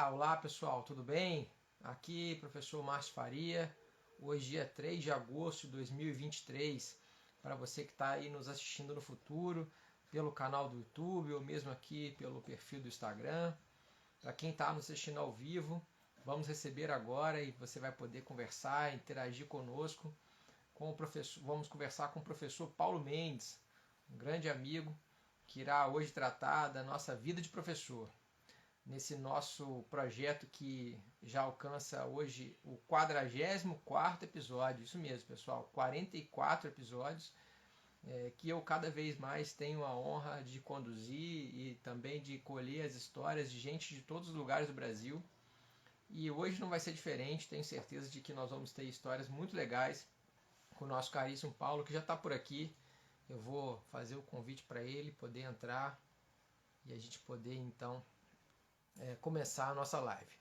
Olá pessoal, tudo bem? Aqui professor Márcio Faria, hoje dia 3 de agosto de 2023, para você que está aí nos assistindo no futuro, pelo canal do YouTube ou mesmo aqui pelo perfil do Instagram. Para quem está nos assistindo ao vivo, vamos receber agora e você vai poder conversar, interagir conosco. Vamos conversar com o professor Paulo Mendes, um grande amigo que irá hoje tratar da nossa vida de professor. Nesse nosso projeto que já alcança hoje o 44º episódio, isso mesmo pessoal, 44 episódios, que eu cada vez mais tenho a honra de conduzir e também de colher as histórias de gente de todos os lugares do Brasil. E hoje não vai ser diferente, tenho certeza de que nós vamos ter histórias muito legais com o nosso caríssimo Paulo, que já está por aqui. Eu vou fazer o convite para ele poder entrar e a gente poder então começar a nossa live.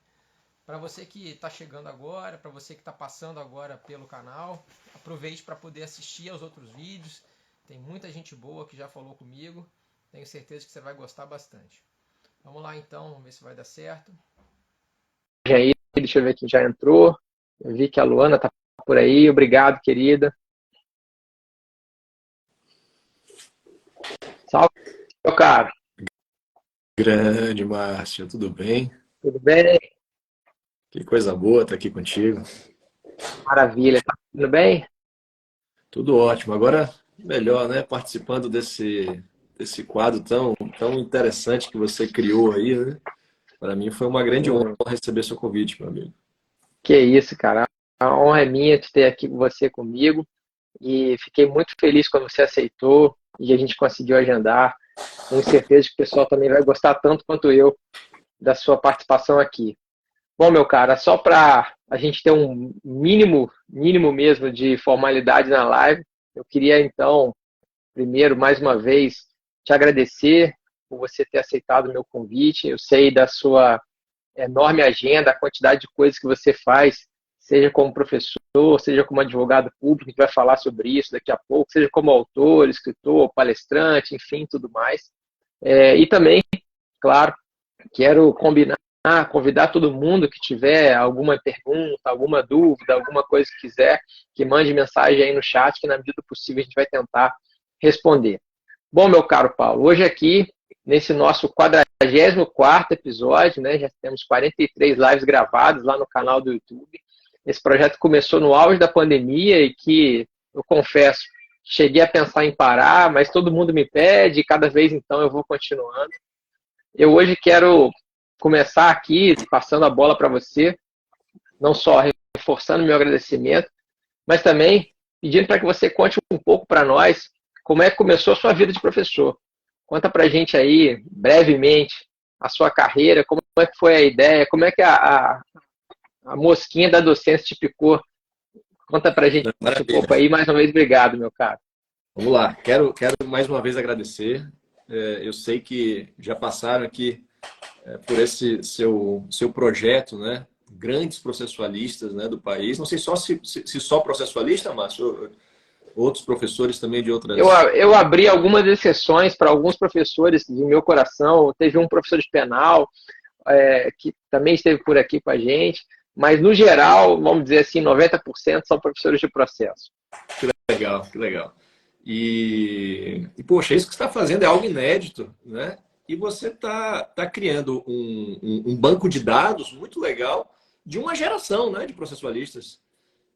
Para você que está chegando agora, para você que está passando agora pelo canal, aproveite para poder assistir aos outros vídeos. Tem muita gente boa que já falou comigo. Tenho certeza que você vai gostar bastante. Vamos lá então, vamos ver se vai dar certo. E aí, deixa eu ver quem já entrou. Eu vi que a Luana está por aí. Obrigado, querida. Salve, meu caro. Grande, Márcio, tudo bem? Tudo bem? Que coisa boa estar aqui contigo. Maravilha. Tá tudo bem? Tudo ótimo. Agora, melhor, né? Participando desse quadro tão interessante que você criou aí, né? Para mim foi uma grande honra receber seu convite, meu amigo. Que isso, cara. A honra é minha de ter aqui você comigo. E fiquei muito feliz quando você aceitou e a gente conseguiu agendar. Tenho certeza que o pessoal também vai gostar tanto quanto eu da sua participação aqui. Bom, meu cara, só para a gente ter um mínimo mesmo de formalidade na live, eu queria então, primeiro, mais uma vez, te agradecer por você ter aceitado o meu convite. Eu sei da sua enorme agenda, a quantidade de coisas que você faz, seja como professor, seja como advogado público, a gente vai falar sobre isso daqui a pouco, seja como autor, escritor, palestrante, enfim, tudo mais. E também, claro, quero convidar todo mundo que tiver alguma pergunta, alguma dúvida, alguma coisa que quiser, que mande mensagem aí no chat, que na medida do possível a gente vai tentar responder. Bom, meu caro Paulo, hoje aqui, nesse nosso 44º episódio, né, já temos 43 lives gravadas lá no canal do YouTube. Esse projeto começou no auge da pandemia e que, eu confesso, cheguei a pensar em parar, mas todo mundo me pede e cada vez então eu vou continuando. Eu hoje quero começar aqui passando a bola para você, não só reforçando meu agradecimento, mas também pedindo para que você conte um pouco para nós como é que começou a sua vida de professor. Conta para a gente aí, brevemente, a sua carreira, como é que foi a ideia, como é que a mosquinha da docência te picou. Conta para a gente um pouco aí. Mais uma vez, obrigado, meu caro. Vamos lá. Quero mais uma vez agradecer. Eu sei que já passaram aqui por esse seu projeto, né? Grandes processualistas, né, do país. Não sei se só processualista, Márcio, outros professores também de outras... Eu abri algumas exceções para alguns professores do meu coração. Teve um professor de penal que também esteve por aqui com a gente. Mas, no geral, vamos dizer assim, 90% são professores de processo. Que legal, que legal. E poxa, isso que você está fazendo é algo inédito, né? E você está criando um banco de dados muito legal de uma geração, né, de processualistas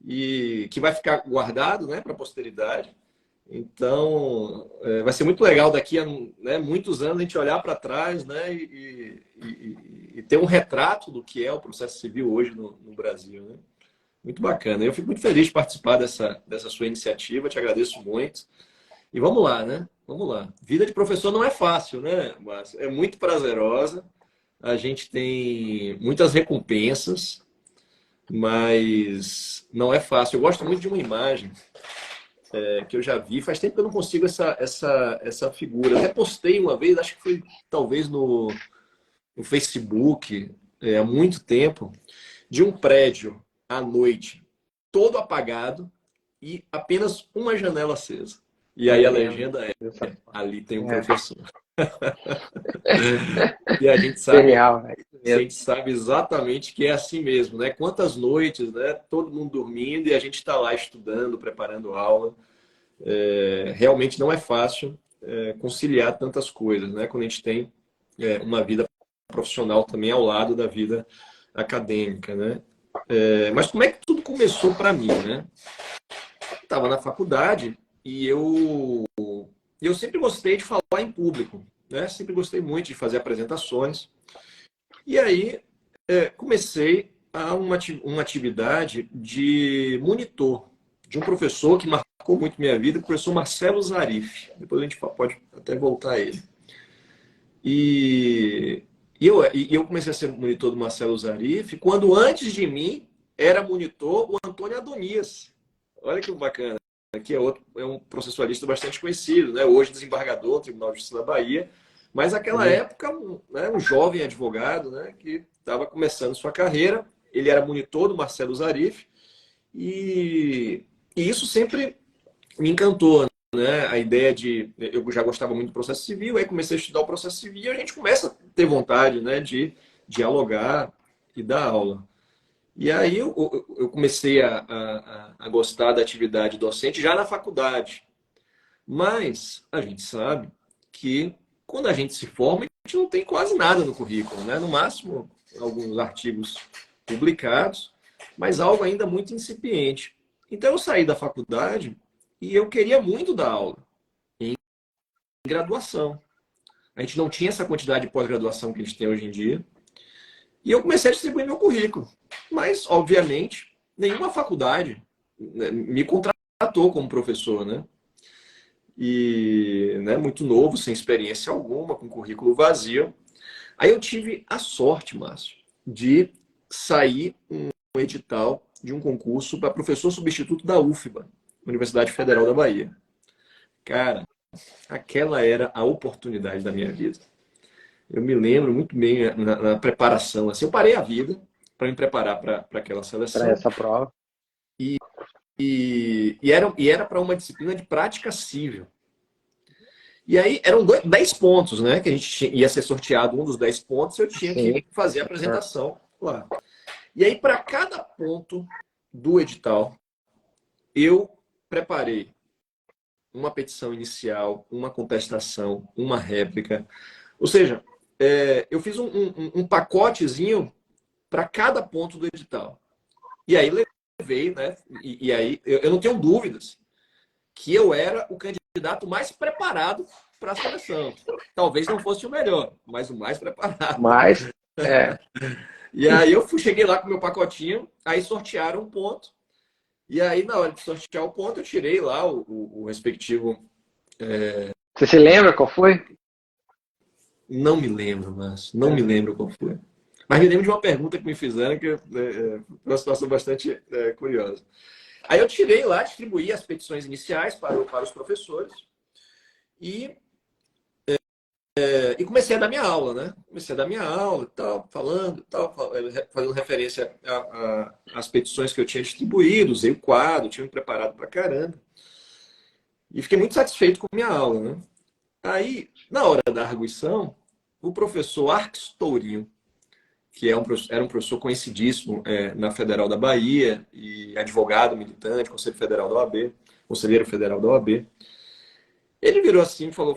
e que vai ficar guardado, né, para a posteridade. Então, vai ser muito legal daqui a, né, muitos anos a gente olhar para trás, né, e ter um retrato do que é o processo civil hoje no Brasil, né? Muito bacana. Eu fico muito feliz de participar dessa sua iniciativa, te agradeço muito. E vamos lá, né? Vamos lá. Vida de professor não é fácil, né, Márcio? É muito prazerosa. A gente tem muitas recompensas, mas não é fácil. Eu gosto muito de uma imagem que eu já vi. Faz tempo que eu não consigo essa figura. Até postei uma vez, acho que foi talvez no Facebook, há muito tempo, de um prédio à noite, todo apagado e apenas uma janela acesa. E aí a legenda ali tem um professor. E a gente sabe, Genial, é isso a mesmo. gente sabe exatamente que é assim mesmo, né? Quantas noites, né? Todo mundo dormindo e a gente está lá estudando, preparando aula. Realmente não é fácil conciliar tantas coisas, né? Quando a gente tem uma vida profissional também ao lado da vida acadêmica, né? Mas como é que tudo começou para mim, né? Estava na faculdade e eu sempre gostei de falar em público, né? Sempre gostei muito de fazer apresentações. E aí comecei uma atividade de monitor, de um professor que marcou muito minha vida, o professor Marcelo Zarif. Depois a gente pode até voltar a ele. E eu comecei a ser monitor do Marcelo Zarif, quando antes de mim era monitor o Antônio Adonias. Olha que bacana. Aqui é um processualista bastante conhecido, né? Hoje desembargador do Tribunal de Justiça da Bahia, mas naquela época um jovem advogado, né, que estava começando sua carreira. Ele era monitor do Marcelo Zarif e isso sempre me encantou, né? A ideia de... Eu já gostava muito do processo civil, aí comecei a estudar o processo civil e a gente começa a ter vontade, né, de dialogar e dar aula. E aí eu comecei a gostar da atividade docente já na faculdade. Mas a gente sabe que quando a gente se forma, a gente não tem quase nada no currículo, né? No máximo, alguns artigos publicados, mas algo ainda muito incipiente. Então eu saí da faculdade e eu queria muito dar aula em graduação. A gente não tinha essa quantidade de pós-graduação que a gente tem hoje em dia. E eu comecei a distribuir meu currículo. Mas, obviamente, nenhuma faculdade, né, me contratou como professor, né? E, né, muito novo, sem experiência alguma, com currículo vazio. Aí eu tive a sorte, Márcio, de sair um edital de um concurso para professor substituto da UFBA, Universidade Federal da Bahia. Cara, aquela era a oportunidade da minha vida. Eu me lembro muito bem na preparação. Assim, eu parei a vida para me preparar para aquela Para seleção. essa prova. E era para uma disciplina de prática civil. E aí eram 10 pontos, né? Que a gente ia ser sorteado um dos 10 pontos, eu tinha que Sim. fazer a apresentação lá. E aí, para cada ponto do edital, eu preparei uma petição inicial, uma contestação, uma réplica. Ou seja, eu fiz um pacotezinho para cada ponto do edital. E aí levei, né? E aí eu não tenho dúvidas que eu era o candidato mais preparado para a seleção. Talvez não fosse o melhor, mas o mais preparado. Mas, E aí cheguei lá com o meu pacotinho, aí sortearam um ponto. E aí, na hora de sortear o ponto, eu tirei lá o respectivo. você se lembra qual foi? Não me lembro, mas não me lembro qual foi. Mas me lembro de uma pergunta que me fizeram, que foi uma situação bastante curiosa. Aí eu tirei lá, distribuí as petições iniciais para os professores e comecei a dar minha aula, né? Comecei a dar minha aula, tal, falando, tal, fazendo referência às petições que eu tinha distribuído, usei o quadro, tinha me preparado pra caramba. E fiquei muito satisfeito com a minha aula, né? Aí, na hora da arguição, o professor Arques Tourinho, que era um professor conhecidíssimo na Federal da Bahia, e advogado, militante, conselheiro federal da OAB, ele virou assim e falou: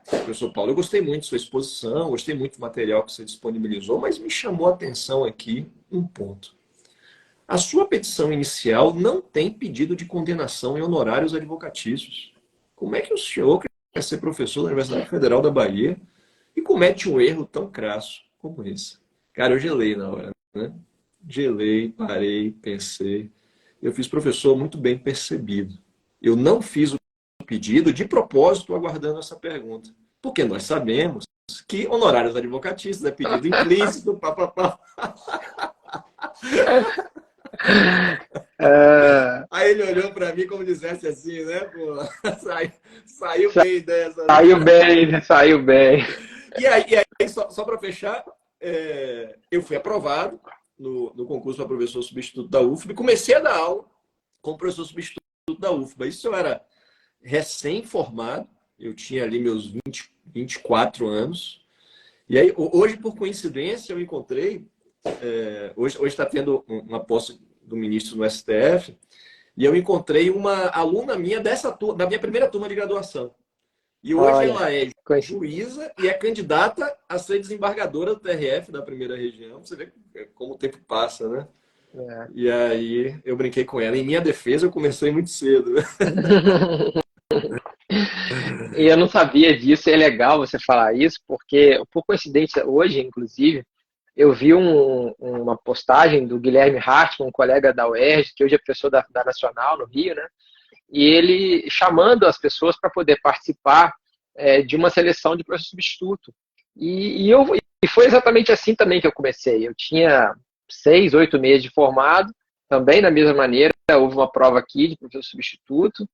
professor Paulo, eu gostei muito de sua exposição, gostei muito do material que você disponibilizou, mas me chamou a atenção aqui um ponto. A sua petição inicial não tem pedido de condenação em honorários advocatícios. Como é que o senhor quer ser professor da Universidade Federal da Bahia e comete um erro tão crasso como esse? Cara, eu gelei na hora, né? Gelei, parei, pensei. Eu fiz professor muito bem percebido. Eu não fiz o pedido de propósito aguardando essa pergunta. Porque nós sabemos que honorários advocatícios é pedido implícito, papapá. Aí ele olhou para mim como dissesse assim, né? Pô, saiu bem dessa. Saiu bem. E aí só para fechar, eu fui aprovado no concurso para professor substituto da UFBA e comecei a dar aula como professor substituto da UFBA. Isso eu era recém-formado, Eu tinha ali meus 24 anos. E aí, hoje, por coincidência, eu encontrei... hoje está tendo uma posse do ministro no STF, e eu encontrei uma aluna minha da minha primeira turma de graduação. E hoje Olha, ela é juíza e é candidata a ser desembargadora do TRF da primeira região. Você vê como o tempo passa, né? é. E aí eu brinquei com ela. Em minha defesa, eu comecei muito cedo. E eu não sabia disso, e é legal você falar isso, porque, por coincidência, hoje, inclusive, eu vi uma postagem do Guilherme Hartmann, um colega da UERJ, que hoje é professor da Nacional, no Rio, né? E ele chamando as pessoas para poder participar de uma seleção de professor substituto. E foi exatamente assim também que eu comecei. Eu tinha 6, 8 meses de formado, também da mesma maneira, houve uma prova aqui de professor substituto.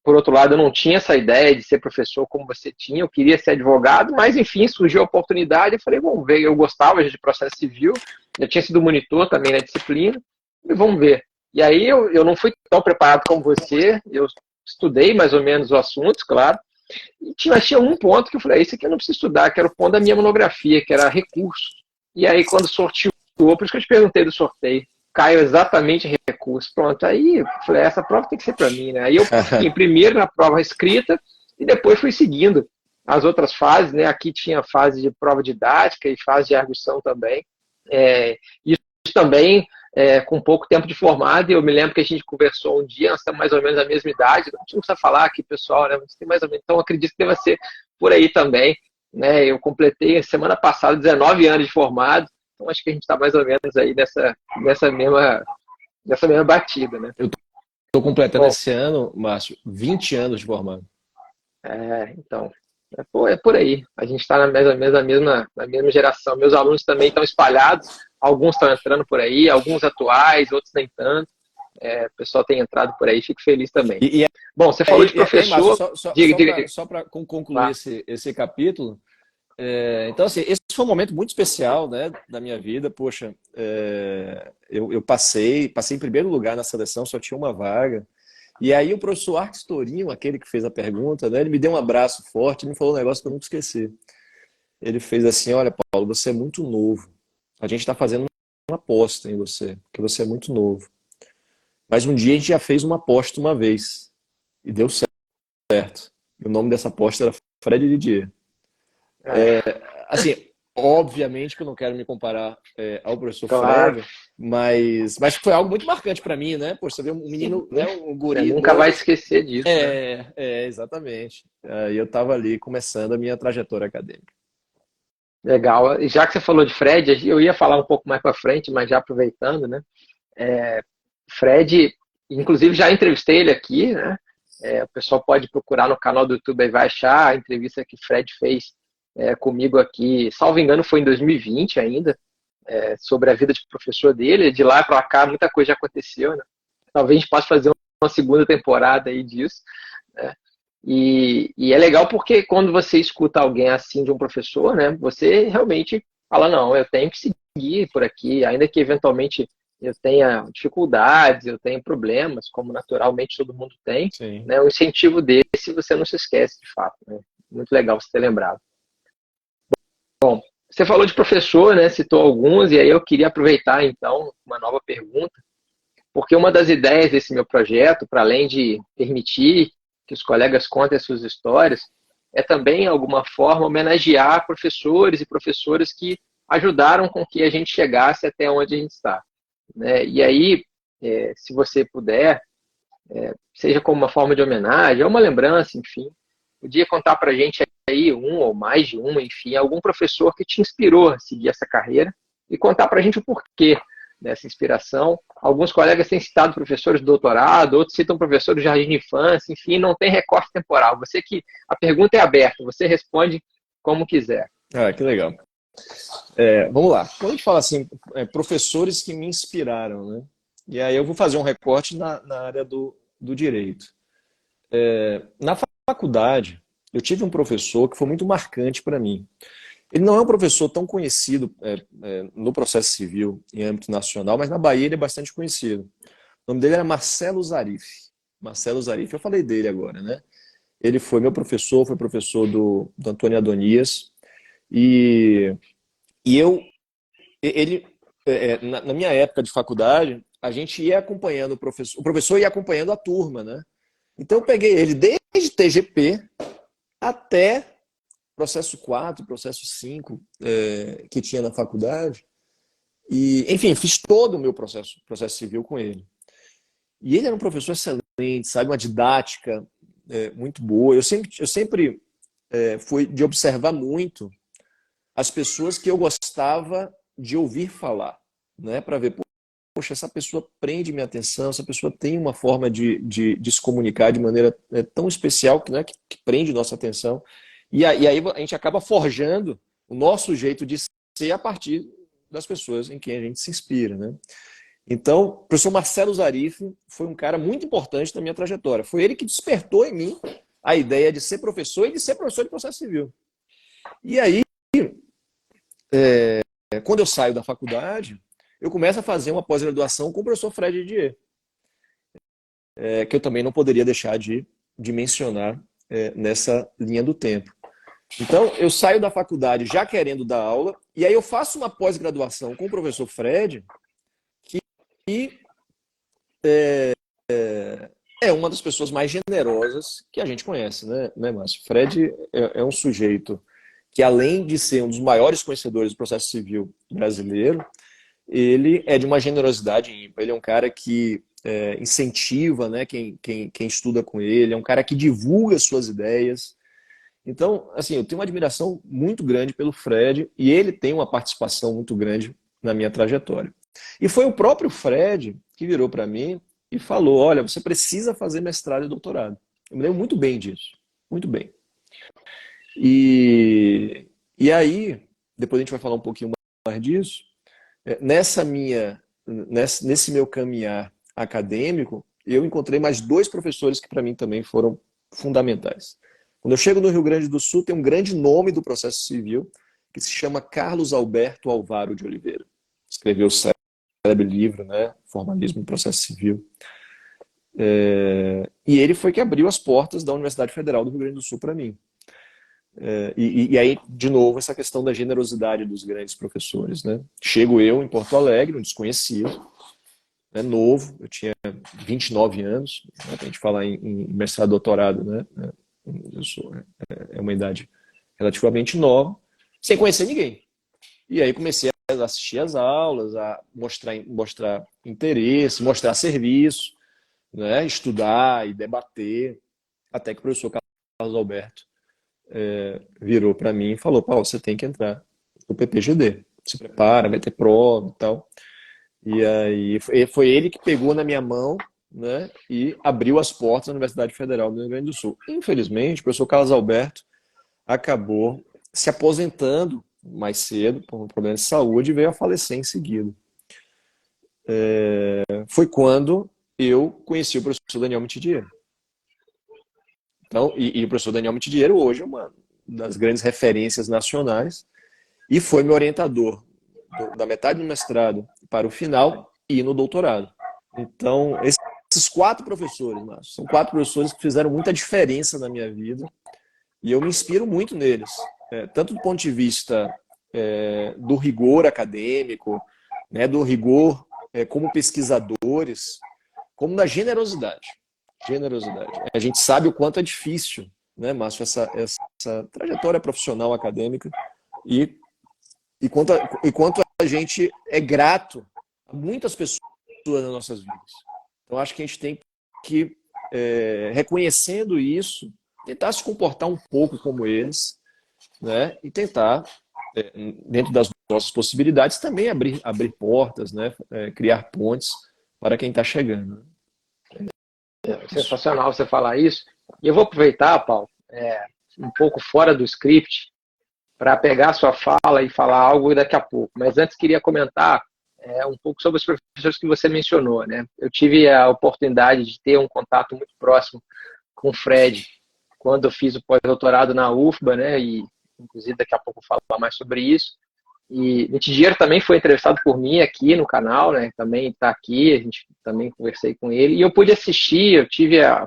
Por outro lado, eu não tinha essa ideia de ser professor como você tinha, eu queria ser advogado, mas enfim, surgiu a oportunidade, eu falei, vamos ver, eu gostava de processo civil, eu tinha sido monitor também na disciplina, e vamos ver. E aí eu não fui tão preparado como você, eu estudei mais ou menos os assuntos, claro, e tinha um ponto que eu falei, isso aqui eu não preciso estudar, que era o ponto da minha monografia, que era recursos. E aí quando sorteou, por isso que eu te perguntei do sorteio, caiu exatamente em recurso. Pronto, aí eu falei, essa prova tem que ser para mim, né? Aí eu fiquei primeiro na prova escrita e depois fui seguindo as outras fases, né? Aqui tinha fase de prova didática e fase de arguição também. Isso também com pouco tempo de formado, e eu me lembro que a gente conversou um dia, nós temos mais ou menos a mesma idade, não precisa falar aqui, pessoal, né? Mas tem mais ou menos, então acredito que deva ser por aí também, né? Eu completei semana passada 19 anos de formado, então acho que a gente está mais ou menos aí nessa mesma batida, né? Eu estou completando Bom, esse ano, Márcio, 20 anos de formado. Então, é por aí. A gente está mais ou menos na mesma geração. Meus alunos também estão espalhados, alguns estão entrando por aí, alguns atuais, outros nem tanto. O pessoal tem entrado por aí, fico feliz também. Bom, você falou de professor. Márcio, só para concluir esse capítulo, então, assim, esse foi um momento muito especial, né, da minha vida. Poxa, eu passei em primeiro lugar na seleção, só tinha uma vaga. E aí o professor Arques Torinho, aquele que fez a pergunta, né, ele me deu um abraço forte e me falou um negócio que eu nunca esqueci. Ele fez assim, olha, Paulo, você é muito novo. A gente está fazendo uma aposta em você, porque você é muito novo. Mas um dia a gente já fez uma aposta uma vez. E deu certo. E o nome dessa aposta era Fred Didier. Assim, obviamente que eu não quero me comparar ao professor Fred, mas foi algo muito marcante para mim, né? Poxa, você vê um menino, né, um guri. Você nunca vai esquecer disso. Exatamente. E eu estava ali começando a minha trajetória acadêmica. Legal. E já que você falou de Fred, eu ia falar um pouco mais para frente, mas já aproveitando, né? Fred, inclusive já entrevistei ele aqui, né? O pessoal pode procurar no canal do YouTube e vai achar a entrevista que Fred fez comigo aqui, salvo engano foi em 2020 ainda, sobre a vida de professor dele. De lá para cá muita coisa já aconteceu, né? Talvez a gente possa fazer uma segunda temporada aí disso, né? E é legal porque quando você escuta alguém assim de um professor, né, você realmente fala, não, eu tenho que seguir por aqui, ainda que eventualmente eu tenha dificuldades, eu tenha problemas, como naturalmente todo mundo tem, né, um incentivo desse você não se esquece de fato, né? Muito legal você ter lembrado. Bom, você falou de professor, né, citou alguns, e aí eu queria aproveitar então uma nova pergunta, porque uma das ideias desse meu projeto, para além de permitir que os colegas contem as suas histórias, é também, de alguma forma, homenagear professores e professoras que ajudaram com que a gente chegasse até onde a gente está, né? E aí, se você puder, seja como uma forma de homenagem, ou uma lembrança, enfim, podia contar para a gente aí um ou mais de um, enfim, algum professor que te inspirou a seguir essa carreira e contar para a gente o porquê dessa inspiração. Alguns colegas têm citado professores de doutorado, outros citam professores de jardim de infância, enfim, não tem recorte temporal. A pergunta é aberta, você responde como quiser. Que legal. Vamos lá. Quando a gente fala assim, professores que me inspiraram, né? E aí eu vou fazer um recorte na área do direito. Na faculdade, eu tive um professor que foi muito marcante para mim. Ele não é um professor tão conhecido no processo civil em âmbito nacional, mas na Bahia ele é bastante conhecido. O nome dele era Marcelo Zarif. Marcelo Zarif, eu falei dele agora, né? Ele foi meu professor, foi professor do Antônio Adonias. E ele, na minha época de faculdade, a gente ia acompanhando o professor ia acompanhando a turma, né? Então eu peguei ele desde TGP até processo 4, processo 5, que tinha na faculdade. E, enfim, fiz todo o meu processo civil com ele. E ele era um professor excelente, sabe? Uma didática muito boa. Eu sempre fui de observar muito as pessoas que eu gostava de ouvir falar, né? Para ver, poxa, essa pessoa prende minha atenção, essa pessoa tem uma forma de se comunicar de maneira tão especial que, né, que prende nossa atenção. E aí a gente acaba forjando o nosso jeito de ser a partir das pessoas em quem a gente se inspira, né? Então, o professor Marcelo Zarif foi um cara muito importante na minha trajetória. Foi ele que despertou em mim a ideia de ser professor e de ser professor de processo civil. E aí, quando eu saio da faculdade, eu começo a fazer uma pós-graduação com o professor Fred Didier, que eu também não poderia deixar de mencionar nessa linha do tempo. Então, eu saio da faculdade já querendo dar aula, e aí eu faço uma pós-graduação com o professor Fred, que é uma das pessoas mais generosas que a gente conhece, né, Márcio? Fred é um sujeito que, além de ser um dos maiores conhecedores do processo civil brasileiro, ele é de uma generosidade ímpar. Ele é um cara que incentiva, né, quem estuda com ele, é um cara que divulga suas ideias. Então, assim, eu tenho uma admiração muito grande pelo Fred e ele tem uma participação muito grande na minha trajetória. E foi o próprio Fred que virou para mim e falou, olha, você precisa fazer mestrado e doutorado. Eu me lembro muito bem disso, muito bem. E aí, depois a gente vai falar um pouquinho mais disso, nesse meu caminhar acadêmico, eu encontrei mais 2 professores que para mim também foram fundamentais. Quando eu chego no Rio Grande do Sul, tem um grande nome do processo civil, que se chama Carlos Alberto Alvaro de Oliveira. Escreveu o célebre livro, né? Formalismo no Processo Civil. E ele foi que abriu as portas da Universidade Federal do Rio Grande do Sul para mim. E aí, de novo, essa questão da generosidade dos grandes professores, né? Chego eu em Porto Alegre, um desconhecido, né, novo, eu tinha 29 anos, né, para a gente falar em mestrado e doutorado, né? É uma idade relativamente nova, sem conhecer ninguém. E aí comecei a assistir às aulas, a mostrar interesse, mostrar serviço, né, estudar e debater, até que o professor Carlos Alberto virou para mim e falou, Paulo, você tem que entrar no PPGD, se prepara, vai ter prova e tal. E aí foi ele que pegou na minha mão, né, e abriu as portas da Universidade Federal do Rio Grande do Sul. Infelizmente, o professor Carlos Alberto acabou se aposentando mais cedo por um problema de saúde e veio a falecer em seguida. Foi quando eu conheci o professor Daniel Mitidiero. Então, e o professor Daniel Mitidiero hoje é uma das grandes referências nacionais e foi meu orientador da metade do mestrado para o final e no doutorado. Então, esses 4 professores, Márcio, são 4 professores que fizeram muita diferença na minha vida e eu me inspiro muito neles, tanto do ponto de vista do rigor acadêmico, né, do rigor como pesquisadores, como da generosidade. A gente sabe o quanto é difícil, né, Márcio, essa trajetória profissional acadêmica e quanto a gente é grato a muitas pessoas nas nossas vidas. Então, acho que a gente tem que, reconhecendo isso, tentar se comportar um pouco como eles, né, e tentar, dentro das nossas possibilidades, também abrir portas, né, criar pontes para quem está chegando. Sensacional você falar isso. E eu vou aproveitar, Paulo, um pouco fora do script, para pegar a sua fala e falar algo daqui a pouco. Mas antes queria comentar um pouco sobre os professores que você mencionou, né? Eu tive a oportunidade de ter um contato muito próximo com o Fred quando eu fiz o pós-doutorado na UFBA, né? E inclusive daqui a pouco eu vou falar mais sobre isso. E Mitidiero também foi entrevistado por mim aqui no canal, né? Também está aqui, a gente também conversei com ele. E eu pude assistir,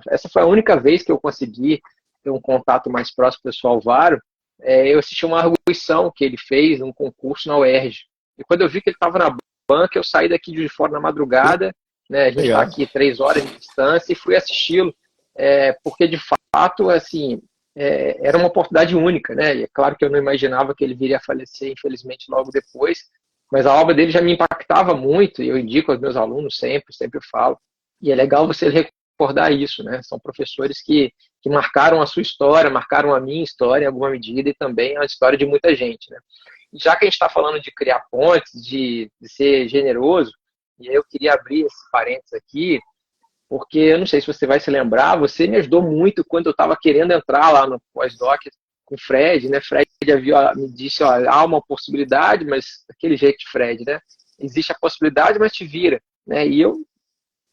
essa foi a única vez que eu consegui ter um contato mais próximo com o pessoal Alvaro, eu assisti uma arguição que ele fez, um concurso na UERJ. E quando eu vi que ele estava na banca, eu saí daqui de fora na madrugada, né, a gente está aqui 3 horas de distância, e fui assisti-lo, porque de fato, assim, era uma oportunidade única, né? E é claro que eu não imaginava que ele viria a falecer, infelizmente, logo depois, mas a obra dele já me impactava muito, e eu indico aos meus alunos sempre falo, e é legal você recordar isso, né? São professores que marcaram a sua história, marcaram a minha história em alguma medida, e também a história de muita gente, né? E já que a gente está falando de criar pontes, de ser generoso, e aí eu queria abrir esse parênteses aqui, porque eu não sei se você vai se lembrar, você me ajudou muito quando eu estava querendo entrar lá no pós-doc com o Fred, né? Fred me disse, ó, há uma possibilidade, mas daquele jeito de Fred, né? Existe a possibilidade, mas te vira, né? E eu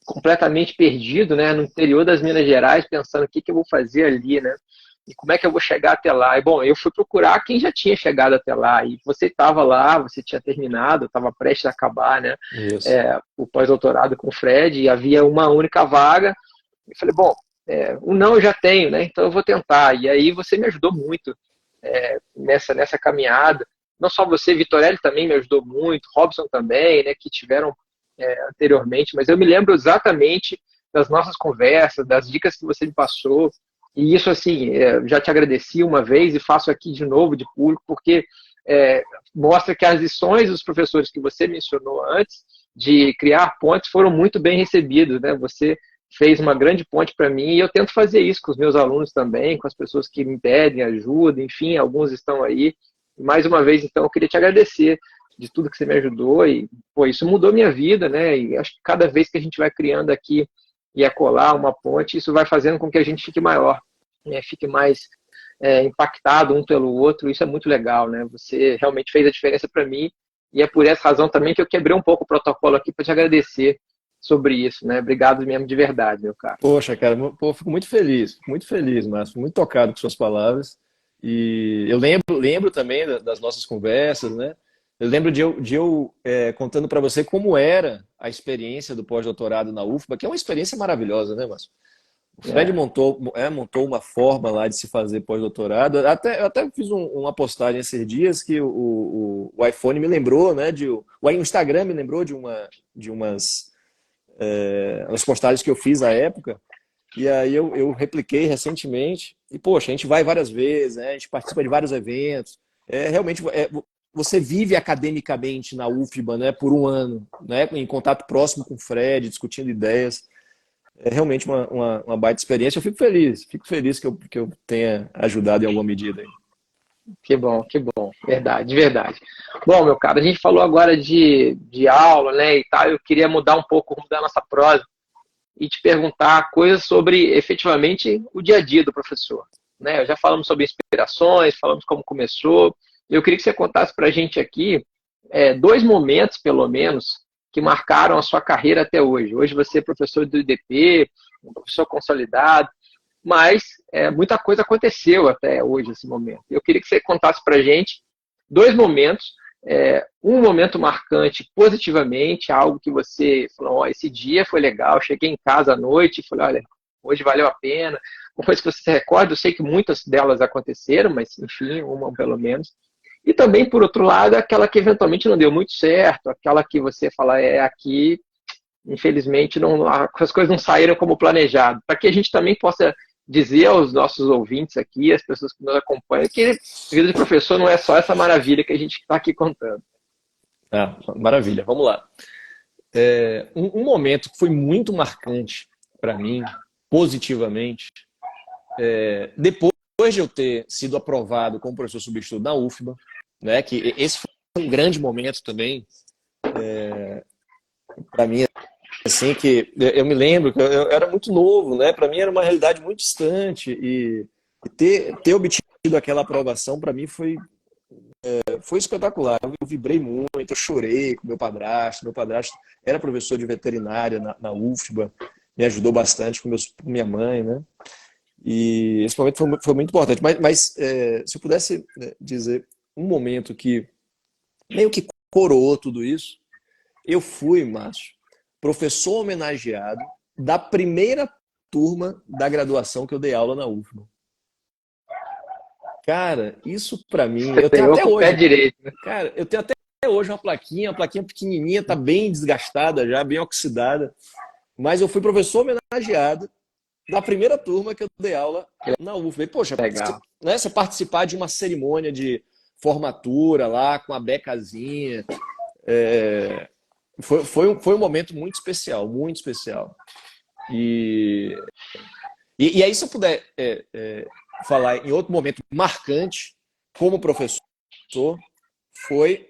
completamente perdido, né? No interior das Minas Gerais, pensando o que eu vou fazer ali, né? E como é que eu vou chegar até lá? E, bom, eu fui procurar quem já tinha chegado até lá. E você estava lá, você tinha terminado, estava prestes a acabar, né? O pós-doutorado com o Fred, e havia uma única vaga. Eu falei, bom, o não eu já tenho, né? Então eu vou tentar. E aí você me ajudou muito nessa caminhada. Não só você, Vitorelli também me ajudou muito, Robson também, né? Que tiveram anteriormente. Mas eu me lembro exatamente das nossas conversas, das dicas que você me passou. E isso, assim, já te agradeci uma vez e faço aqui de novo, de público, porque mostra que as lições dos professores que você mencionou antes, de criar pontes, foram muito bem recebidas, né? Você fez uma grande ponte para mim, e eu tento fazer isso com os meus alunos também, com as pessoas que me pedem ajuda, enfim, alguns estão aí. E mais uma vez, então, eu queria te agradecer de tudo que você me ajudou, e pô, isso mudou minha vida, né? E acho que cada vez que a gente vai criando aqui e colar uma ponte, isso vai fazendo com que a gente fique maior, né? Fique mais impactado um pelo outro. Isso é muito legal, né? Você realmente fez a diferença para mim, e é por essa razão também que eu quebrei um pouco o protocolo aqui para te agradecer sobre isso, né? Obrigado mesmo de verdade, meu caro. Poxa, cara, pô, fico muito feliz, Márcio, muito tocado com suas palavras. E eu lembro também das nossas conversas, né? Eu lembro de eu contando para você como era a experiência do pós-doutorado na UFBA, que é uma experiência maravilhosa, né, Márcio? O Fred montou uma forma lá de se fazer pós-doutorado. Eu até fiz uma postagem esses dias que o iPhone me lembrou, né? O Instagram me lembrou de umas postagens que eu fiz à época. E aí eu repliquei recentemente. E, poxa, a gente vai várias vezes, né? A gente participa de vários eventos. Realmente, você vive academicamente na UFBA, né, por um ano, né? Em contato próximo com o Fred, discutindo ideias. É realmente uma baita experiência. Eu fico feliz que eu tenha ajudado em alguma medida aí. Que bom, verdade, de verdade. Bom, meu cara, a gente falou agora de aula, né, e tal. Eu queria mudar um pouco o rumo da nossa prosa e te perguntar coisas sobre, efetivamente, o dia a dia do professor, né? Já falamos sobre inspirações, falamos como começou. Eu queria que você contasse para a gente aqui 2 momentos, pelo menos, que marcaram a sua carreira até hoje. Hoje você é professor do IDP, um professor consolidado, mas muita coisa aconteceu até hoje, esse momento. Eu queria que você contasse para a gente 2 momentos, um momento marcante positivamente, algo que você falou, oh, esse dia foi legal, cheguei em casa à noite e falei, olha, hoje valeu a pena. Uma coisa que você se recorda, eu sei que muitas delas aconteceram, mas enfim, uma pelo menos. E também, por outro lado, aquela que eventualmente não deu muito certo, aquela que você fala, aqui, infelizmente, as coisas não saíram como planejado. Para que a gente também possa dizer aos nossos ouvintes aqui, às pessoas que nos acompanham, que a vida de professor não é só essa maravilha que a gente está aqui contando. Maravilha, vamos lá. Um momento que foi muito marcante para mim, positivamente, depois de eu ter sido aprovado como professor substituto na UFBA, né, que esse foi um grande momento também para mim, assim, que eu me lembro que eu era muito novo, né, para mim era uma realidade muito distante, e ter obtido aquela aprovação para mim foi espetacular. Eu vibrei muito, eu chorei com meu padrasto era professor de veterinária na UFBA, me ajudou bastante com minha mãe, né? E esse momento foi muito importante. Mas se eu pudesse dizer um momento que meio que coroou tudo isso, eu fui, Márcio, professor homenageado da primeira turma da graduação que eu dei aula na UFBA. Cara, isso pra mim, Você eu tenho pegou até com o pé hoje, direito, né? cara, eu tenho até hoje uma plaquinha pequenininha, tá bem desgastada já, bem oxidada, mas eu fui professor homenageado da primeira turma que eu dei aula na UF. Poxa, você, Legal. né, você participar de uma cerimônia de formatura lá, com a becazinha, foi um momento muito especial, muito especial. E aí, se eu puder falar em outro momento marcante, como professor, foi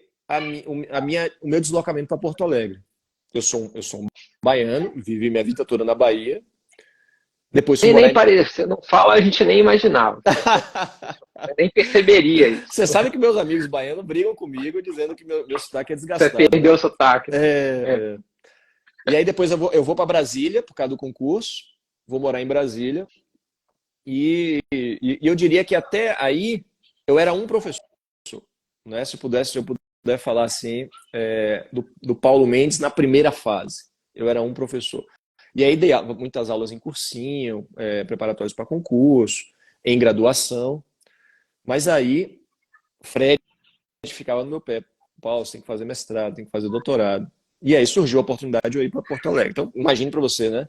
o meu deslocamento para Porto Alegre. Eu sou um baiano, vivi minha vida toda na Bahia. Depois fui E morar nem em... parecia, não fala, a gente nem imaginava. Eu nem perceberia isso. Você sabe que meus amigos baianos brigam comigo dizendo que meu sotaque é Você desgastado, perdeu né? o sotaque. É. É. E aí depois eu vou para Brasília, por causa do concurso, vou morar em Brasília. E eu diria que até aí eu era um professor, né? Se eu puder falar assim, do Paulo Mendes na primeira fase, eu era um professor. E aí dei muitas aulas em cursinho, preparatórios para concurso, em graduação. Mas aí Fred ficava no meu pé. Paulo, você tem que fazer mestrado, tem que fazer doutorado. E aí surgiu a oportunidade de eu ir para Porto Alegre. Então, imagine para você, né?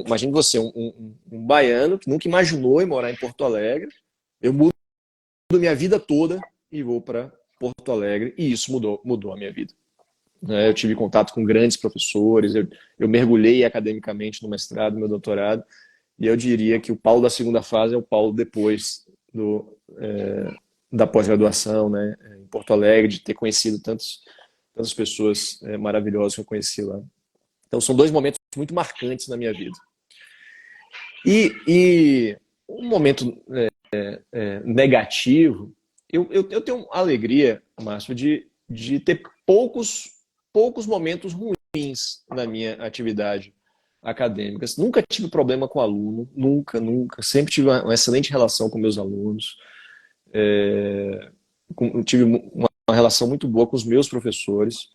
Imagine você, um baiano que nunca imaginou ir morar em Porto Alegre. Eu mudo minha vida toda e vou para Porto Alegre. E isso mudou a minha vida. Eu tive contato com grandes professores, eu mergulhei academicamente no mestrado, no meu doutorado. E eu diria que o Paulo da segunda fase é o Paulo depois da pós-graduação, né, em Porto Alegre, de ter conhecido tantas pessoas maravilhosas que eu conheci lá. Então, são dois momentos muito marcantes na minha vida. E um momento negativo, eu tenho alegria, Márcio, de ter poucos momentos ruins na minha atividade acadêmica. Nunca tive problema com aluno, nunca. Sempre tive uma excelente relação com meus alunos. Tive uma relação muito boa com os meus professores.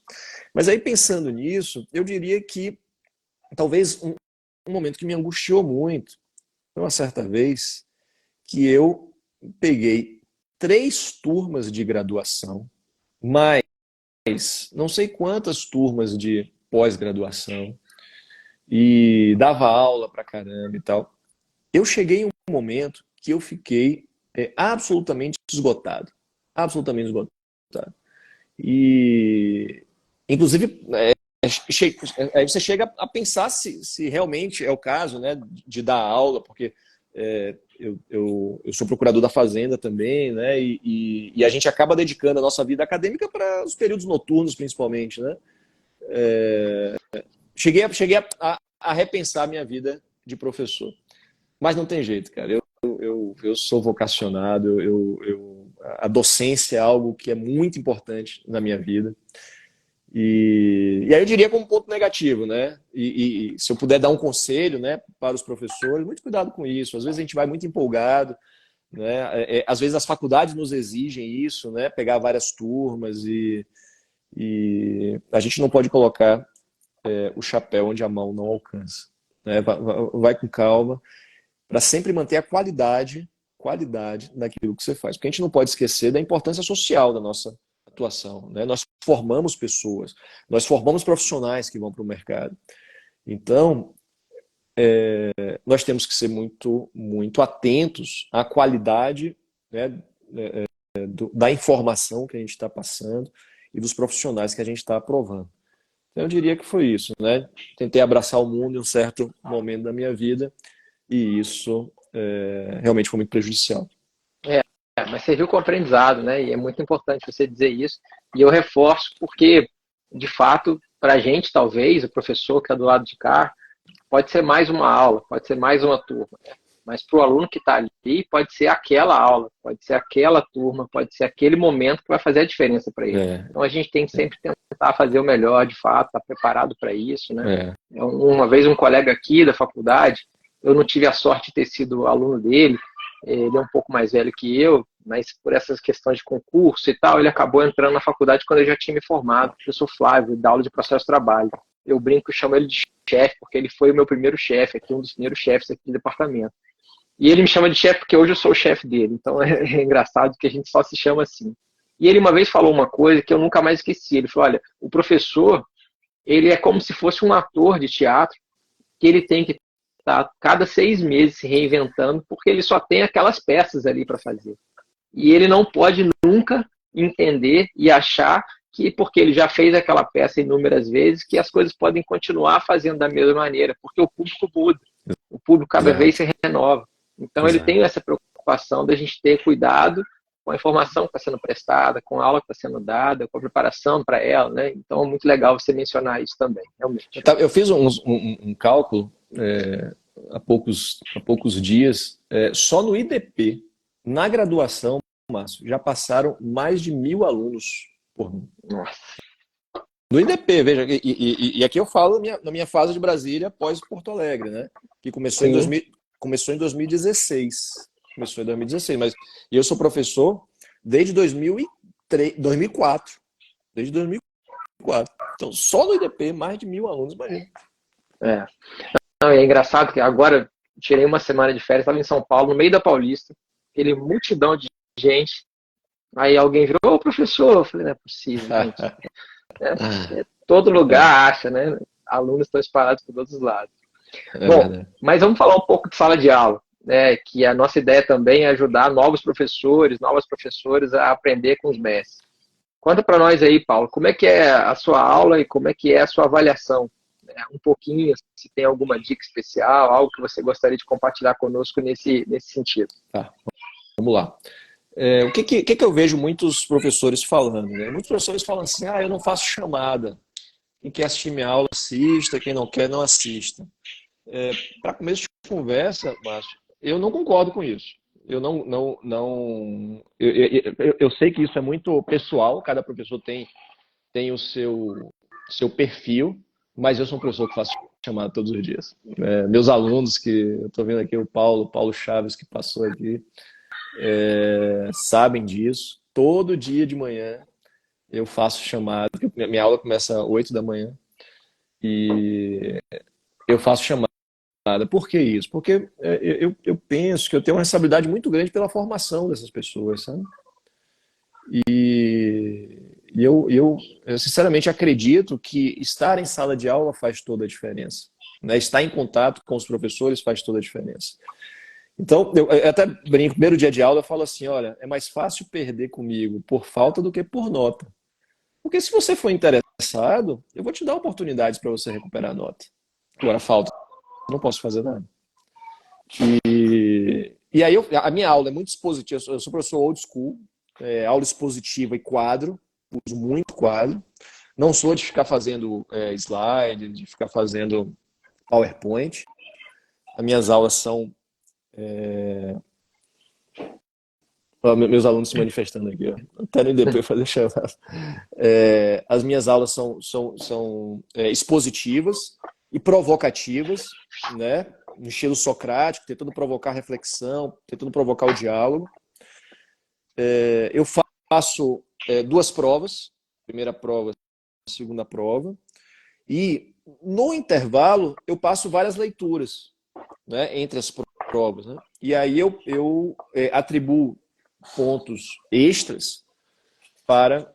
Mas aí, pensando nisso, eu diria que talvez um momento que me angustiou muito foi uma certa vez que eu peguei 3 turmas de graduação, mais não sei quantas turmas de pós-graduação, e dava aula pra caramba e tal. Eu cheguei em um momento que eu fiquei absolutamente esgotado. Absolutamente esgotado. E, inclusive, aí você chega a pensar se realmente é o caso, né, de dar aula, porque eu sou procurador da Fazenda também, né, e a gente acaba dedicando a nossa vida acadêmica para os períodos noturnos, principalmente, né. Cheguei a repensar a minha vida de professor. Mas não tem jeito, cara. Eu sou vocacionado, a docência é algo que é muito importante na minha vida. E aí eu diria como ponto negativo, né? E se eu puder dar um conselho, né, para os professores, muito cuidado com isso. Às vezes a gente vai muito empolgado, né? Às vezes as faculdades nos exigem isso, né? Pegar várias turmas e a gente não pode colocar o chapéu onde a mão não alcança, né? Vai com calma para sempre manter a qualidade daquilo que você faz. Porque a gente não pode esquecer da importância social da nossa atuação, né? Nós formamos pessoas, nós formamos profissionais que vão para o mercado. Então, nós temos que ser muito, muito atentos à qualidade, né, da informação que a gente está passando e dos profissionais que a gente está aprovando. Então, eu diria que foi isso, né? Tentei abraçar o mundo em um certo momento da minha vida e isso realmente foi muito prejudicial. Mas serviu como aprendizado, né? E é muito importante você dizer isso. E eu reforço porque, de fato, para a gente, talvez, o professor que está do lado de cá, pode ser mais uma aula, pode ser mais uma turma. Né? Mas para o aluno que está ali, pode ser aquela aula, pode ser aquela turma, pode ser aquele momento que vai fazer a diferença para ele. Então a gente tem que sempre tentar fazer o melhor, de fato, estar preparado para isso, né? Uma vez um colega aqui da faculdade, eu não tive a sorte de ter sido aluno dele, ele é um pouco mais velho que eu, mas por essas questões de concurso e tal, ele acabou entrando na faculdade quando eu já tinha me formado. Eu sou Flávio, da aula de processo de trabalho. Eu brinco e chamo ele de chefe, porque ele foi o meu primeiro chefe aqui, um dos primeiros chefes aqui do departamento. E ele me chama de chefe porque hoje eu sou o chefe dele. Então é engraçado que a gente só se chama assim. E ele uma vez falou uma coisa que eu nunca mais esqueci. Ele falou, olha, o professor, ele é como se fosse um ator de teatro, que ele tem que estar cada 6 meses se reinventando, porque ele só tem aquelas peças ali para fazer. E ele não pode nunca entender e achar que, porque ele já fez aquela peça inúmeras vezes, que as coisas podem continuar fazendo da mesma maneira, porque o público muda, o público cada vez se renova. Então ele tem essa preocupação da gente ter cuidado com a informação que está sendo prestada, com a aula que está sendo dada, com a preparação para ela, né? Então é muito legal você mencionar isso também, realmente. Eu fiz um cálculo há poucos dias, só no IDP, na graduação, Márcio, já passaram mais de 1.000 alunos por mim. Nossa. No IDP, veja, e aqui eu falo na minha fase de Brasília pós Porto Alegre, né? Que começou em 2016. Começou em 2016, mas eu sou professor desde 2004. Desde 2004. Então, só no IDP, mais de 1.000 alunos, imagina. Não, é engraçado que agora tirei uma semana de férias, estava em São Paulo, no meio da Paulista, aquele multidão de gente. Aí alguém virou, ô professor, eu falei, não é possível, gente. Todo lugar acha, né? Alunos estão espalhados por todos os lados. Bom, mas vamos falar um pouco de sala de aula, né? Que a nossa ideia também é ajudar novos professores, novas professoras a aprender com os mestres. Conta para nós aí, Paulo, como é que é a sua aula e como é que é a sua avaliação? Um pouquinho, se tem alguma dica especial, algo que você gostaria de compartilhar conosco nesse sentido. Tá, vamos lá. O que eu vejo muitos professores falando? Né? Muitos professores falam assim, eu não faço chamada. Quem quer assistir minha aula, assista. Quem não quer, não assista. Para começo de conversa, Márcio, eu não concordo com isso. Eu sei que isso é muito pessoal, cada professor tem o seu perfil, mas eu sou um professor que faço chamada todos os dias. Meus alunos, que eu estou vendo aqui, o Paulo Chaves, que passou aqui, sabem disso. Todo dia de manhã eu faço chamada, porque minha aula começa às 8 da manhã, e eu faço chamada. Por que isso? Porque eu penso que eu tenho uma responsabilidade muito grande pela formação dessas pessoas, sabe? E eu sinceramente acredito que estar em sala de aula faz toda a diferença. Né? Estar em contato com os professores faz toda a diferença. Então, eu até brinco, primeiro dia de aula eu falo assim, olha, é mais fácil perder comigo por falta do que por nota. Porque se você for interessado, eu vou te dar oportunidades para você recuperar a nota. Agora, falta, eu não posso fazer nada. E aí, a minha aula é muito expositiva, eu sou professor old school, aula expositiva e quadro, uso muito quadro. Não sou de ficar fazendo slide, de ficar fazendo PowerPoint. As minhas aulas são... meus alunos se manifestando aqui, ó. Até no IDP fazer chamada. As minhas aulas são expositivas e provocativas, né? No estilo socrático, tentando provocar reflexão, tentando provocar o diálogo. Eu faço 2 provas, primeira prova, segunda prova, e no intervalo eu passo várias leituras, né, entre as provas, né? E aí eu atribuo pontos extras para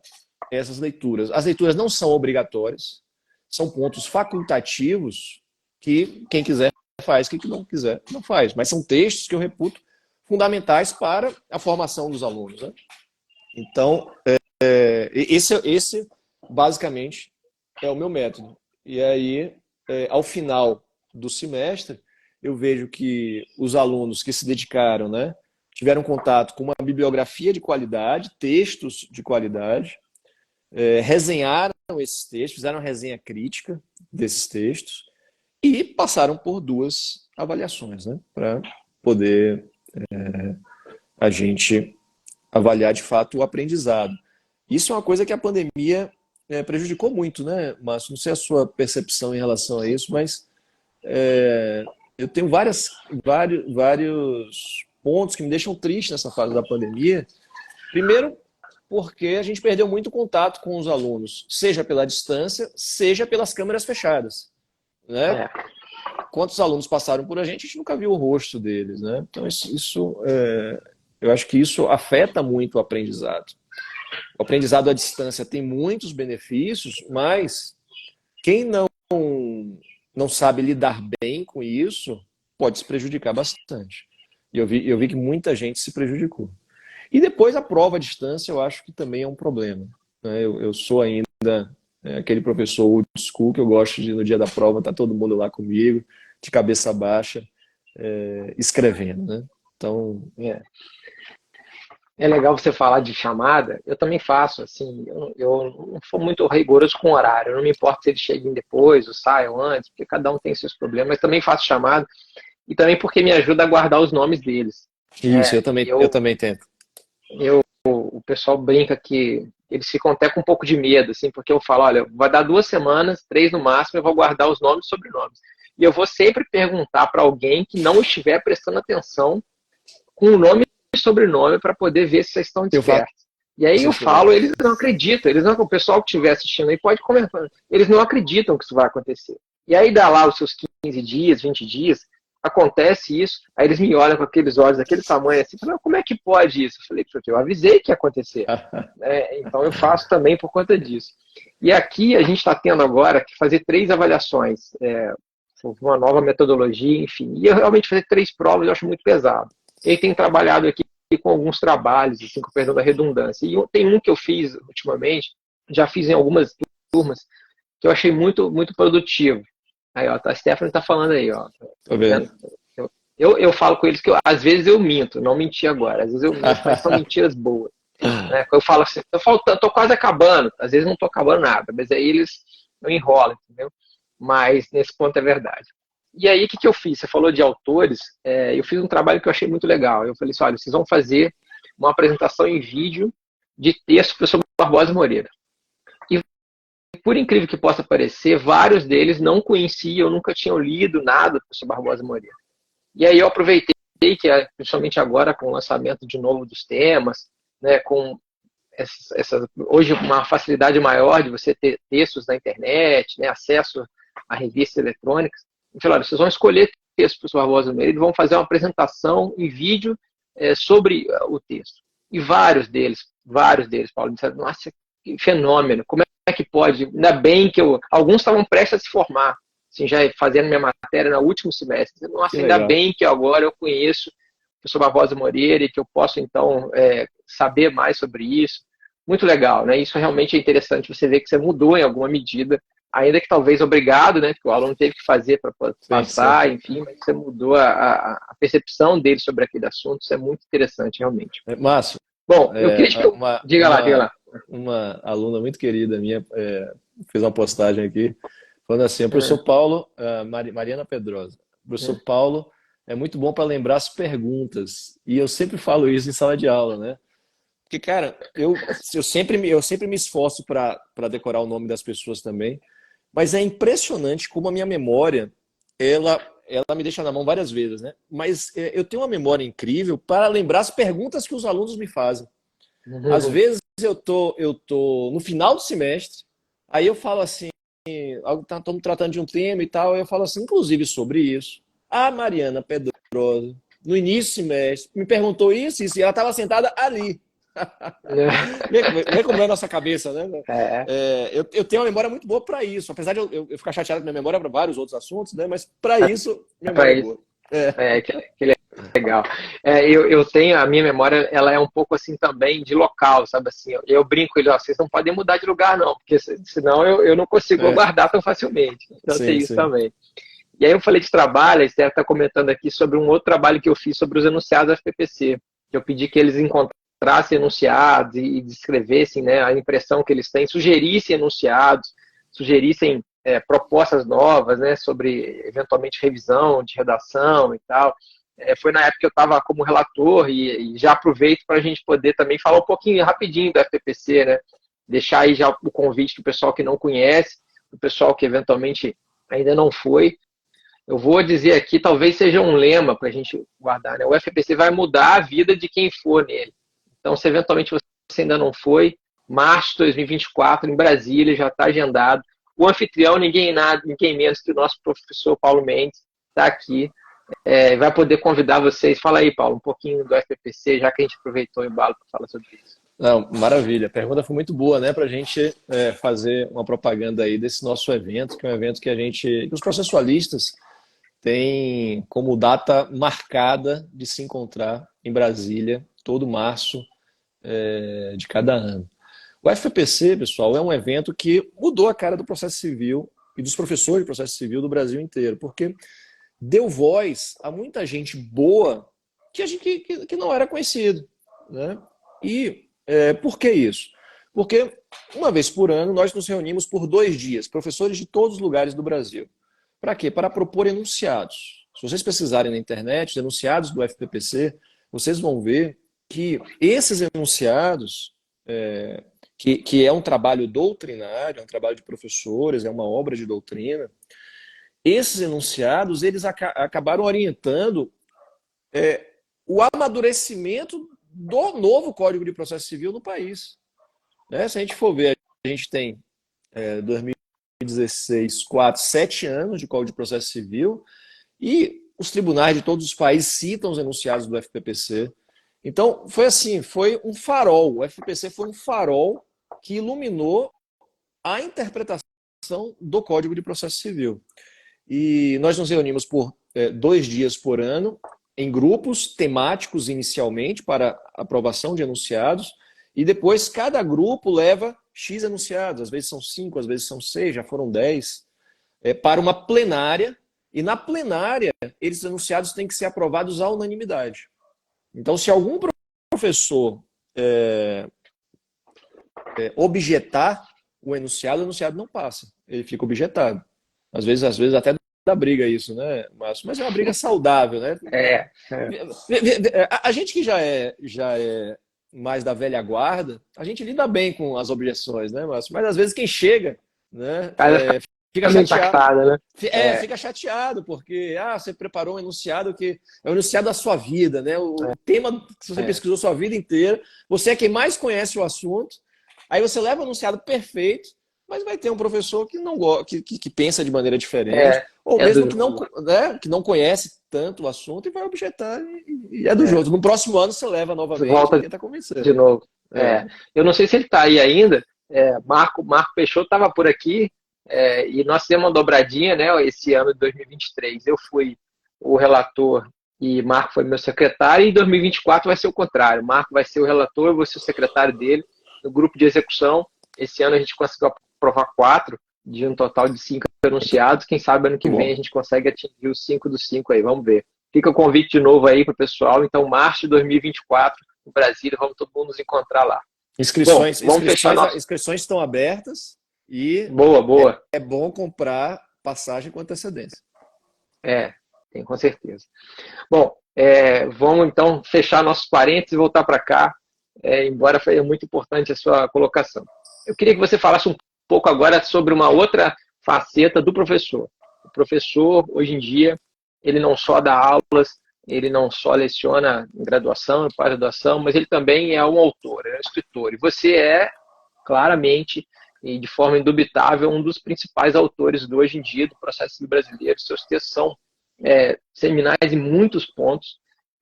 essas leituras. As leituras não são obrigatórias, são pontos facultativos que quem quiser faz, quem não quiser não faz, mas são textos que eu reputo fundamentais para a formação dos alunos, né? Então, esse basicamente é o meu método. E aí, ao final do semestre, eu vejo que os alunos que se dedicaram, né, tiveram contato com uma bibliografia de qualidade, textos de qualidade, resenharam esses textos, fizeram uma resenha crítica desses textos e passaram por 2 avaliações, né, para poder a gente avaliar de fato o aprendizado. Isso é uma coisa que a pandemia prejudicou muito, né, Márcio? Não sei a sua percepção em relação a isso, mas eu tenho vários pontos que me deixam triste nessa fase da pandemia. Primeiro, porque a gente perdeu muito contato com os alunos, seja pela distância, seja pelas câmeras fechadas, né? quantos alunos passaram por a gente nunca viu o rosto deles, né? Então, eu acho que isso afeta muito o aprendizado. O aprendizado à distância tem muitos benefícios, mas quem não sabe lidar bem com isso pode se prejudicar bastante. E eu vi que muita gente se prejudicou. E depois a prova à distância eu acho que também é um problema, né? Eu sou ainda aquele professor old school que eu gosto de, no dia da prova, tá todo mundo lá comigo, de cabeça baixa, escrevendo, né? Então... É legal você falar de chamada, eu também faço, assim, eu não sou muito rigoroso com horário, eu não me importo se eles cheguem depois ou saiam antes, porque cada um tem seus problemas, mas também faço chamada, e também porque me ajuda a guardar os nomes deles. Isso, eu também tento. O pessoal brinca que eles ficam até com um pouco de medo, assim, porque eu falo, olha, vai dar 2 semanas, 3 no máximo, eu vou guardar os nomes e sobrenomes. E eu vou sempre perguntar para alguém que não estiver prestando atenção com o nome e sobrenome para poder ver se vocês estão despertos. E aí eu falo, eles não acreditam, o pessoal que estiver assistindo aí pode comentar, eles não acreditam que isso vai acontecer. E aí dá lá os seus 15 dias, 20 dias, acontece isso, aí eles me olham com aqueles olhos daquele tamanho assim, falam, como é que pode isso? Eu falei, porque eu avisei que ia acontecer. Então eu faço também por conta disso. E aqui a gente está tendo agora que fazer 3 avaliações, uma nova metodologia, enfim. E eu realmente fazer 3 provas eu acho muito pesado. Ele tem trabalhado aqui com alguns trabalhos, assim, com perdão da redundância. E tem um que eu fiz ultimamente, já fiz em algumas turmas, que eu achei muito, muito produtivo. Aí, ó, a Stephanie tá falando aí, ó. Tô vendo. Eu falo com eles que às vezes eu minto, não menti agora, às vezes eu minto, mas são mentiras boas. Né? Eu falo assim, tô quase acabando, às vezes não tô acabando nada, mas aí eles não enrolam, entendeu? Mas nesse ponto é verdade. E aí, o que eu fiz? Você falou de autores, eu fiz um trabalho que eu achei muito legal. Eu falei assim, olha, vocês vão fazer uma apresentação em vídeo de texto do professor Barbosa Moreira. E, por incrível que possa parecer, vários deles não conheciam, nunca tinham lido nada do professor Barbosa Moreira. E aí eu aproveitei que, principalmente agora, com o lançamento de novo dos temas, né, com hoje uma facilidade maior de você ter textos na internet, né, acesso a revistas eletrônicas. Eu falei, olha, vocês vão escolher texto para o professor Barbosa Moreira e vão fazer uma apresentação em vídeo sobre o texto. E vários deles, Paulo, disseram, nossa, que fenômeno, como é que pode? Ainda bem que alguns estavam prestes a se formar, assim, já fazendo minha matéria no último semestre. Nossa, ainda bem que agora eu conheço o professor Barbosa Moreira e que eu posso, então, saber mais sobre isso. Muito legal, né? Isso realmente é interessante, você vê que você mudou em alguma medida, ainda que talvez obrigado, né? Que o aluno teve que fazer para passar, enfim, mas você mudou a percepção dele sobre aquele assunto, isso é muito interessante, realmente. Márcio, bom, eu queria que diga lá. Uma aluna muito querida minha fez uma postagem aqui, falando assim, o professor Paulo, Mariana Pedrosa, o professor Paulo é muito bom para lembrar as perguntas, e eu sempre falo isso em sala de aula, né? Porque, cara, eu sempre me esforço para decorar o nome das pessoas também, mas é impressionante como a minha memória, ela me deixa na mão várias vezes, né? Mas eu tenho uma memória incrível para lembrar as perguntas que os alunos me fazem. Às vezes eu tô no final do semestre, aí eu falo assim, estamos tratando de um tema e tal, eu falo assim, inclusive sobre isso. A Mariana Pedrosa, no início do semestre, me perguntou isso, e ela estava sentada ali. Vê como é a nossa cabeça, né? Eu tenho uma memória muito boa para isso, apesar de eu ficar chateado com minha memória para vários outros assuntos, né? Mas para isso, minha memória é boa. Que legal. Eu tenho, a minha memória, ela é um pouco assim também de local, sabe assim? Eu brinco com ele, vocês não podem mudar de lugar não, porque senão eu não consigo guardar tão facilmente. Então tem isso também. E aí eu falei de trabalho, a Esther está comentando aqui sobre um outro trabalho que eu fiz sobre os enunciados da FPPC, que eu pedi que eles encontrassem enunciados e descrevessem, né, a impressão que eles têm, sugerissem enunciados, sugerissem propostas novas, né, sobre eventualmente revisão de redação e tal. Foi na época que eu estava como relator e já aproveito para a gente poder também falar um pouquinho rapidinho do FPPC, né, deixar aí já o convite para o pessoal que não conhece, o pessoal que eventualmente ainda não foi. Eu vou dizer aqui, talvez seja um lema para a gente guardar, né? O FPC vai mudar a vida de quem for nele. Então, se eventualmente você ainda não foi, março de 2024, em Brasília, já está agendado. O anfitrião, ninguém menos que o nosso professor Paulo Mendes, está aqui, vai poder convidar vocês. Fala aí, Paulo, um pouquinho do FPPC, já que a gente aproveitou o embalo para falar sobre isso. Não, maravilha. A pergunta foi muito boa, né? Para a gente fazer uma propaganda aí desse nosso evento, que é um evento que os processualistas têm como data marcada de se encontrar em Brasília, todo março de cada ano. O FPPC, pessoal, é um evento que mudou a cara do processo civil e dos professores de processo civil do Brasil inteiro, porque deu voz a muita gente boa que não era conhecido, né? E por que isso? Porque uma vez por ano nós nos reunimos por 2 dias, professores de todos os lugares do Brasil. Para quê? Para propor enunciados. Se vocês pesquisarem na internet, os enunciados do FPPC, vocês vão ver que esses enunciados, que é um trabalho doutrinário, é um trabalho de professores, é uma obra de doutrina, esses enunciados eles acabaram orientando o amadurecimento do novo Código de Processo Civil no país. Se a gente for ver, a gente tem 2016, 7 anos de Código de Processo Civil e os tribunais de todos os países citam os enunciados do FPPC. Então, foi assim, foi um farol. O FPPC foi um farol que iluminou a interpretação do Código de Processo Civil. E nós nos reunimos por 2 dias por ano, em grupos temáticos inicialmente, para aprovação de enunciados, e depois cada grupo leva X enunciados, às vezes são 5, às vezes são 6, já foram 10, para uma plenária, e na plenária, esses enunciados têm que ser aprovados à unanimidade. Então, se algum professor objetar o enunciado não passa, ele fica objetado. Às vezes até dá briga isso, né, Márcio? Mas é uma briga saudável, né? A gente que já é mais da velha guarda, a gente lida bem com as objeções, né, Márcio? Mas às vezes quem chega, né, fica chateado. Né? Fica chateado, porque você preparou um enunciado que é o enunciado da sua vida, né? O tema que você pesquisou sua vida inteira, você é quem mais conhece o assunto, aí você leva o enunciado perfeito, mas vai ter um professor que não que pensa de maneira diferente, ou mesmo que não conhece tanto o assunto e vai objetar e é do jogo. No próximo ano você leva novamente volta e tenta convencer. De novo. Eu não sei se ele está aí ainda. Marco Peixoto estava por aqui e nós fizemos uma dobradinha, né, esse ano de 2023. Eu fui o relator e Marco foi meu secretário, e em 2024 vai ser o contrário. Marco vai ser o relator, eu vou ser o secretário dele no grupo de execução. Esse ano a gente conseguiu aprovar 4, de um total de 5 anunciados. Quem sabe ano que vem a gente consegue atingir os 5 dos 5 aí, vamos ver. Fica o convite de novo aí para o pessoal. Então, março de 2024, no Brasília, vamos todo mundo nos encontrar lá. Inscrições estão abertas e boa. É bom comprar passagem com antecedência. Tem, com certeza. Bom, vamos então fechar nossos parênteses e voltar para cá, embora foi muito importante a sua colocação. Eu queria que você falasse um pouco agora sobre uma outra faceta do professor. O professor, hoje em dia, ele não só dá aulas, ele não só leciona em graduação, em pós-graduação, mas ele também é um autor, é um escritor. E você é, claramente, e de forma indubitável, um dos principais autores do hoje em dia do processo civil brasileiro. Seus textos são seminais em muitos pontos,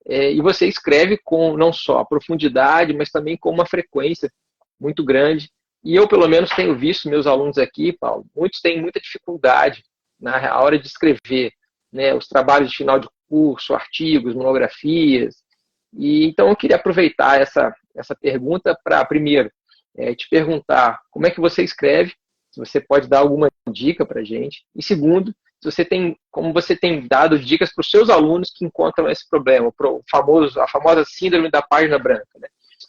e você escreve com não só a profundidade, mas também com uma frequência muito grande. E eu, pelo menos, tenho visto meus alunos aqui, Paulo, muitos têm muita dificuldade na hora de escrever, né, os trabalhos de final de curso, artigos, monografias. E então eu queria aproveitar essa pergunta para, primeiro, te perguntar como é que você escreve, se você pode dar alguma dica para a gente. E segundo, como você tem dado dicas para os seus alunos que encontram esse problema, a famosa síndrome da página branca, né?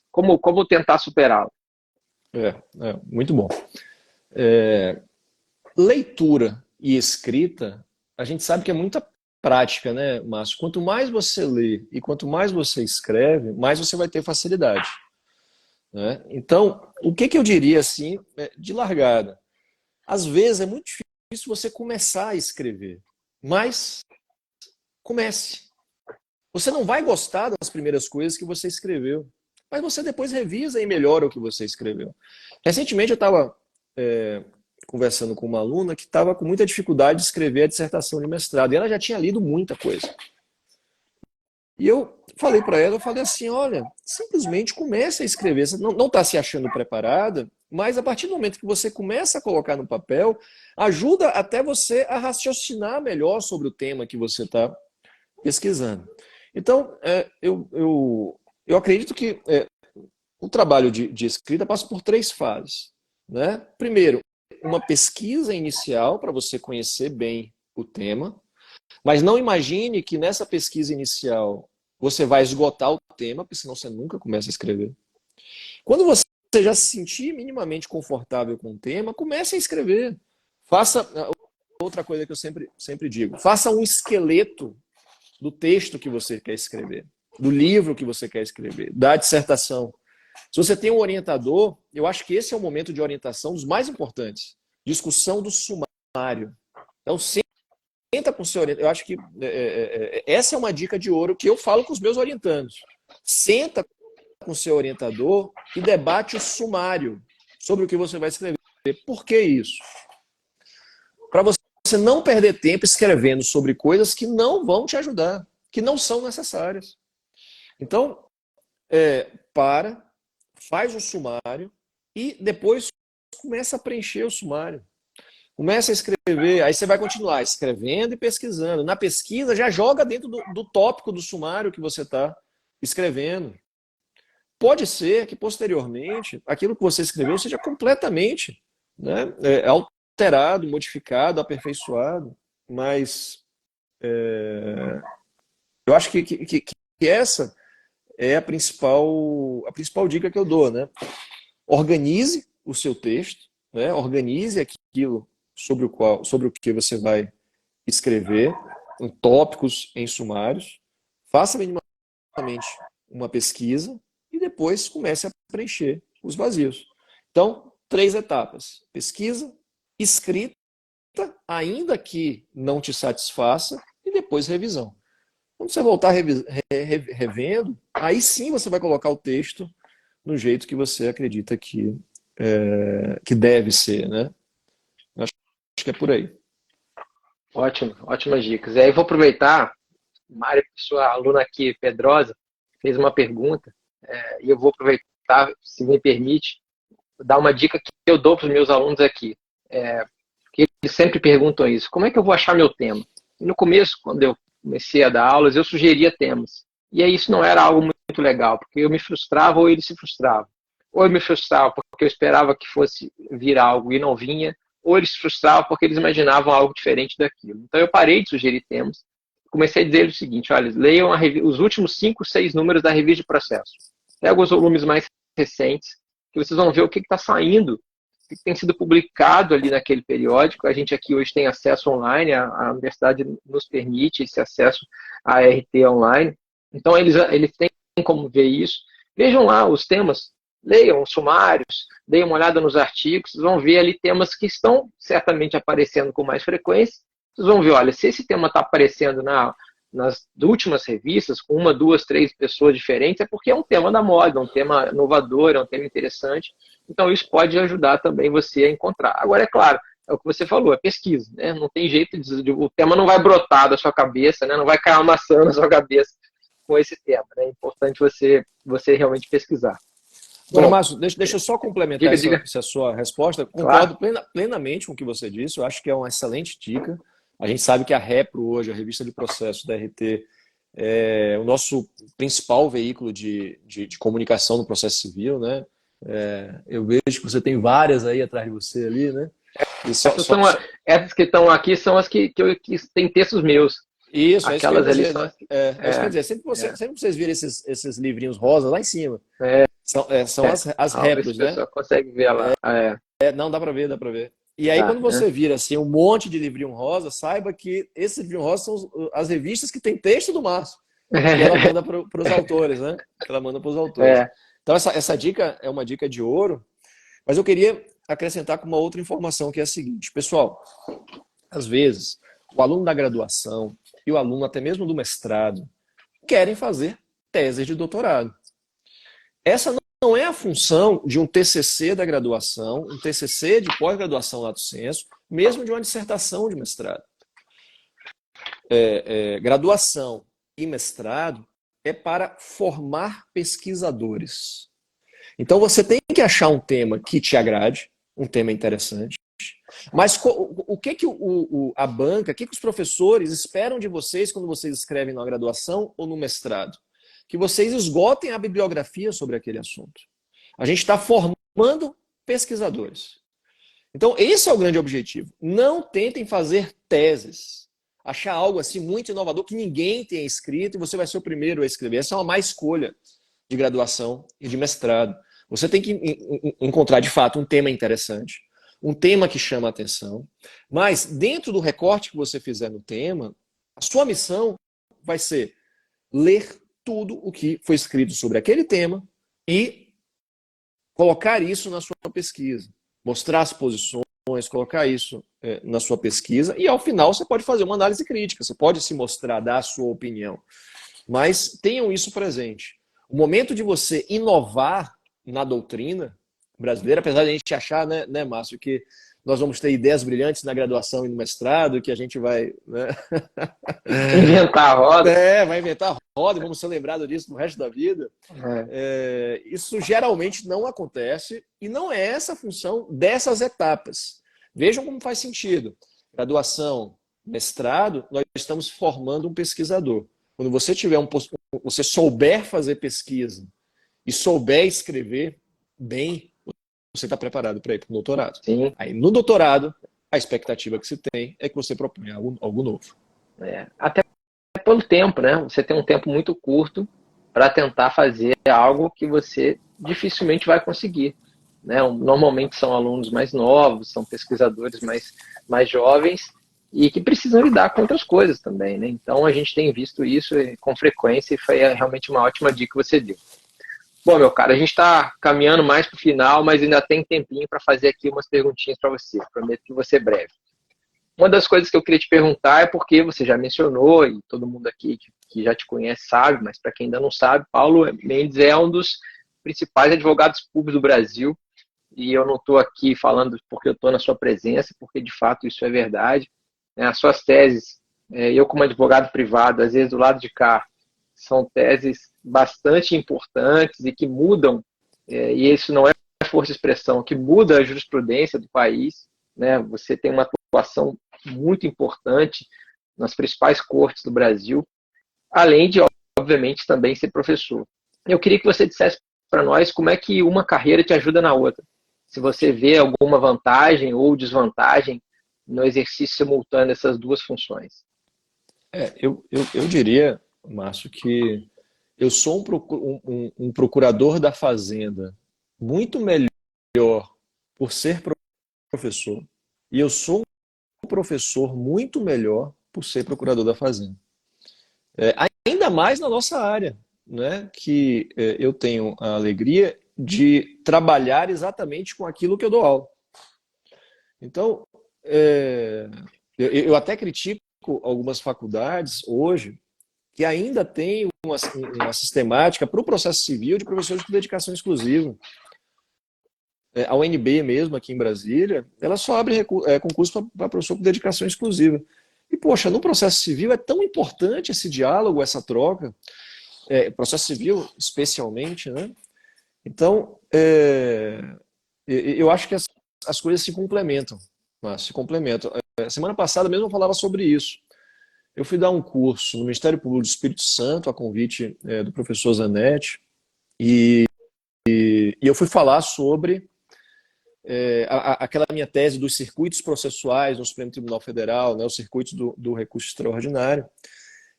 Como tentar superá-la? Muito bom. Leitura e escrita, a gente sabe que é muita prática, né, Márcio? Quanto mais você lê e quanto mais você escreve, mais você vai ter facilidade, né? Então, o que eu diria assim, de largada? Às vezes é muito difícil você começar a escrever, mas comece. Você não vai gostar das primeiras coisas que você escreveu, mas você depois revisa e melhora o que você escreveu. Recentemente eu estava conversando com uma aluna que estava com muita dificuldade de escrever a dissertação de mestrado. E ela já tinha lido muita coisa. E eu falei para ela, eu falei assim, olha, simplesmente comece a escrever. Você não está se achando preparada, mas a partir do momento que você começa a colocar no papel, ajuda até você a raciocinar melhor sobre o tema que você está pesquisando. Então, eu acredito que o trabalho de escrita passa por 3 fases. Né? Primeiro, uma pesquisa inicial para você conhecer bem o tema, mas não imagine que nessa pesquisa inicial você vai esgotar o tema, porque senão você nunca começa a escrever. Quando você já se sentir minimamente confortável com o tema, comece a escrever. Faça, outra coisa que eu sempre digo, faça um esqueleto do texto que você quer escrever, do livro que você quer escrever, da dissertação. Se você tem um orientador, eu acho que esse é o momento de orientação dos mais importantes. Discussão do sumário. Então, senta com o seu orientador. Eu acho que essa é uma dica de ouro que eu falo com os meus orientandos. Senta com o seu orientador e debate o sumário sobre o que você vai escrever. Por que isso? Para você não perder tempo escrevendo sobre coisas que não vão te ajudar, que não são necessárias. Então, faz o sumário e depois começa a preencher o sumário. Começa a escrever, aí você vai continuar escrevendo e pesquisando. Na pesquisa, já joga dentro do tópico do sumário que você está escrevendo. Pode ser que, posteriormente, aquilo que você escreveu seja completamente, né, alterado, modificado, aperfeiçoado. Mas eu acho que essa é a principal dica que eu dou. Né? Organize o seu texto, né? Organize aquilo sobre o que você vai escrever, em tópicos, em sumários. Faça minimamente uma pesquisa e depois comece a preencher os vazios. Então, 3 etapas. Pesquisa, escrita, ainda que não te satisfaça, e depois revisão. Quando você voltar revendo, aí sim você vai colocar o texto no jeito que você acredita que deve ser, né? Acho que é por aí. Ótimo, ótimas dicas. E aí vou aproveitar, Mária, sua aluna aqui, Pedrosa, fez uma pergunta, e eu vou aproveitar, se me permite, dar uma dica que eu dou para os meus alunos aqui. Que eles sempre perguntam isso, como é que eu vou achar meu tema? E no começo, quando eu comecei a dar aulas, eu sugeria temas. E aí isso não era algo muito legal, porque eu me frustrava ou eles se frustravam. Ou eu me frustrava porque eu esperava que fosse vir algo e não vinha, ou eles se frustravam porque eles imaginavam algo diferente daquilo. Então eu parei de sugerir temas, comecei a dizer o seguinte, olha, leiam os últimos 5, 6 números da revista de processo. Pega os volumes mais recentes, que vocês vão ver o que está saindo, o que tem sido publicado ali naquele periódico. A gente aqui hoje tem acesso online, a universidade nos permite esse acesso à RT online. Então, eles têm como ver isso. Vejam lá os temas, leiam os sumários, deem uma olhada nos artigos, vocês vão ver ali temas que estão certamente aparecendo com mais frequência. Vocês vão ver, olha, se esse tema está aparecendo nas últimas revistas, com 1, 2, 3 pessoas diferentes, é porque é um tema da moda, um tema inovador, é um tema interessante. Então, isso pode ajudar também você a encontrar. Agora, é claro, é o que você falou, é pesquisa, né? Não tem jeito, o tema não vai brotar da sua cabeça, né? Não vai cair uma maçã na sua cabeça com esse tema, né? É importante você realmente pesquisar. Agora, Márcio, deixa eu só complementar essa sua resposta. Concordo plenamente com o que você disse, eu acho que é uma excelente dica. A gente sabe que a Repro hoje, a revista de processo da RT, é o nosso principal veículo de comunicação no processo civil, né? Eu vejo que você tem várias aí atrás de você ali, né? Essas que estão aqui são as que têm textos meus. Isso, aquelas ali são as quer dizer, sempre vocês virem esses livrinhos rosas lá em cima. São as Repros, né? Você consegue ver lá. Não, dá para ver. E aí, quando você vira assim, um monte de livrinho rosa, saiba que esses livrinhos rosas são as revistas que tem texto do Márcio. Que ela manda para os autores, né? Então, essa dica é uma dica de ouro. Mas eu queria acrescentar com uma outra informação, que é a seguinte. Pessoal, às vezes, o aluno da graduação e o aluno até mesmo do mestrado querem fazer tese de doutorado. Essa não é a função de um TCC da graduação, um TCC de pós-graduação lato sensu, mesmo de uma dissertação de mestrado. Graduação e mestrado é para formar pesquisadores. Então você tem que achar um tema que te agrade, um tema interessante, mas o que a banca, o que os professores esperam de vocês quando vocês escrevem na graduação ou no mestrado? Que vocês esgotem a bibliografia sobre aquele assunto. A gente está formando pesquisadores. Então, esse é o grande objetivo. Não tentem fazer teses. Achar algo assim muito inovador que ninguém tenha escrito e você vai ser o primeiro a escrever. Essa é uma má escolha de graduação e de mestrado. Você tem que encontrar, de fato, um tema interessante, um tema que chama a atenção, mas dentro do recorte que você fizer no tema, a sua missão vai ser ler tudo o que foi escrito sobre aquele tema e colocar isso na sua pesquisa, mostrar as posições, colocar isso na sua pesquisa e ao final você pode fazer uma análise crítica, você pode se mostrar, dar a sua opinião, mas tenham isso presente. O momento de você inovar na doutrina brasileira, apesar de a gente achar, né, Márcio, que nós vamos ter ideias brilhantes na graduação e no mestrado, que a gente vai... Né? Inventar a roda. Vai inventar a roda e vamos ser lembrados disso no resto da vida. Isso geralmente não acontece e não é essa a função dessas etapas. Vejam como faz sentido. Graduação, mestrado, nós estamos formando um pesquisador. Quando você tiver você souber fazer pesquisa e souber escrever bem, você está preparado para ir para o doutorado. Sim. Aí, no doutorado, a expectativa que se tem é que você proponha algo novo. Até pelo tempo, né? Você tem um tempo muito curto para tentar fazer algo que você dificilmente vai conseguir. Né? Normalmente são alunos mais novos, são pesquisadores mais jovens e que precisam lidar com outras coisas também. Né? Então, a gente tem visto isso com frequência e foi realmente uma ótima dica que você deu. Bom, meu cara, a gente está caminhando mais para o final, mas ainda tem tempinho para fazer aqui umas perguntinhas para você. Prometo que você breve. Uma das coisas que eu queria te perguntar é porque você já mencionou, e todo mundo aqui que já te conhece sabe, mas para quem ainda não sabe, Paulo Mendes é um dos principais advogados públicos do Brasil. E eu não estou aqui falando porque eu estou na sua presença, porque de fato isso é verdade. As suas teses, eu como advogado privado, às vezes do lado de cá, são teses bastante importantes e que mudam, e isso não é força de expressão, que muda a jurisprudência do país. Né? Você tem uma atuação muito importante nas principais cortes do Brasil, além de, obviamente, também ser professor. Eu queria que você dissesse para nós como é que uma carreira te ajuda na outra. Se você vê alguma vantagem ou desvantagem no exercício simultâneo dessas duas funções. Eu diria, Márcio, que eu sou um procurador da Fazenda muito melhor por ser professor e eu sou um professor muito melhor por ser procurador da Fazenda. Ainda mais na nossa área, né, que eu tenho a alegria de trabalhar exatamente com aquilo que eu dou aula. Então, eu até critico algumas faculdades hoje que ainda tem uma sistemática para o processo civil de professores com dedicação exclusiva. A UNB mesmo, aqui em Brasília, ela só abre concurso para professor com dedicação exclusiva. E, poxa, no processo civil é tão importante esse diálogo, essa troca, processo civil especialmente, né? Então, eu acho que as coisas se complementam. Se complementam. Semana passada mesmo eu falava sobre isso. Eu fui dar um curso no Ministério Público do Espírito Santo, a convite do professor Zanetti, e eu fui falar sobre aquela minha tese dos circuitos processuais no Supremo Tribunal Federal, né, os circuitos do recurso extraordinário.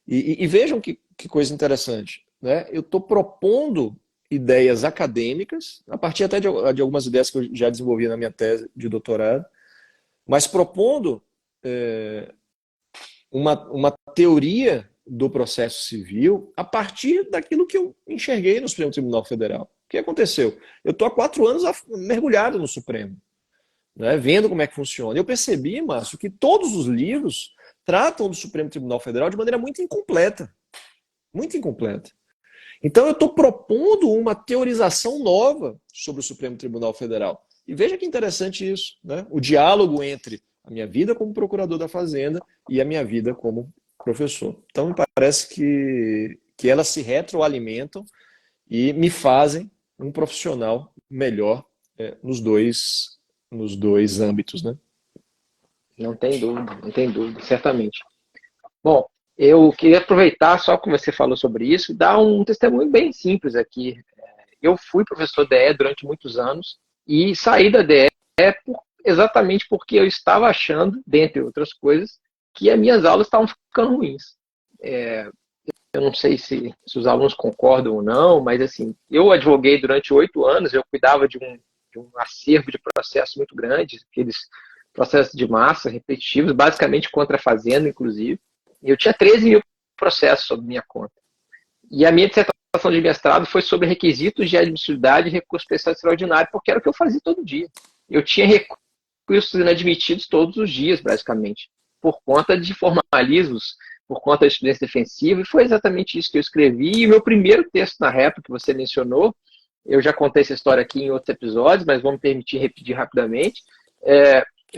E vejam que coisa interessante. Né? Eu estou propondo ideias acadêmicas, a partir até de algumas ideias que eu já desenvolvi na minha tese de doutorado, mas propondo uma teoria do processo civil a partir daquilo que eu enxerguei no Supremo Tribunal Federal. O que aconteceu? Eu estou há 4 anos mergulhado no Supremo, né, vendo como é que funciona. Eu percebi, Márcio, que todos os livros tratam do Supremo Tribunal Federal de maneira muito incompleta. Muito incompleta. Então eu estou propondo uma teorização nova sobre o Supremo Tribunal Federal. E veja que interessante isso, né? O diálogo entre a minha vida como procurador da Fazenda e a minha vida como professor. Então me parece que elas se retroalimentam e me fazem um profissional melhor nos dois âmbitos, né? Não tem dúvida, certamente. Bom, eu queria aproveitar só que você falou sobre isso e dar um testemunho bem simples aqui. Eu fui professor DE durante muitos anos e saí da DE exatamente porque eu estava achando, dentre outras coisas, que as minhas aulas estavam ficando ruins. Eu não sei se os alunos concordam ou não, mas assim, eu advoguei durante 8 anos, eu cuidava de um acervo de processos muito grande, aqueles processos de massa, repetitivos, basicamente contra a Fazenda, inclusive. E eu tinha 13 mil processos sob minha conta. E a minha dissertação de mestrado foi sobre requisitos de admissibilidade e recurso especial extraordinário, porque era o que eu fazia todo dia. Eu tinha recursos inadmitidos todos os dias, basicamente, por conta de formalismos, por conta da experiência defensiva, e foi exatamente isso que eu escrevi. E o meu primeiro texto na réplica, que você mencionou, eu já contei essa história aqui em outros episódios, mas vou me permitir repetir rapidamente,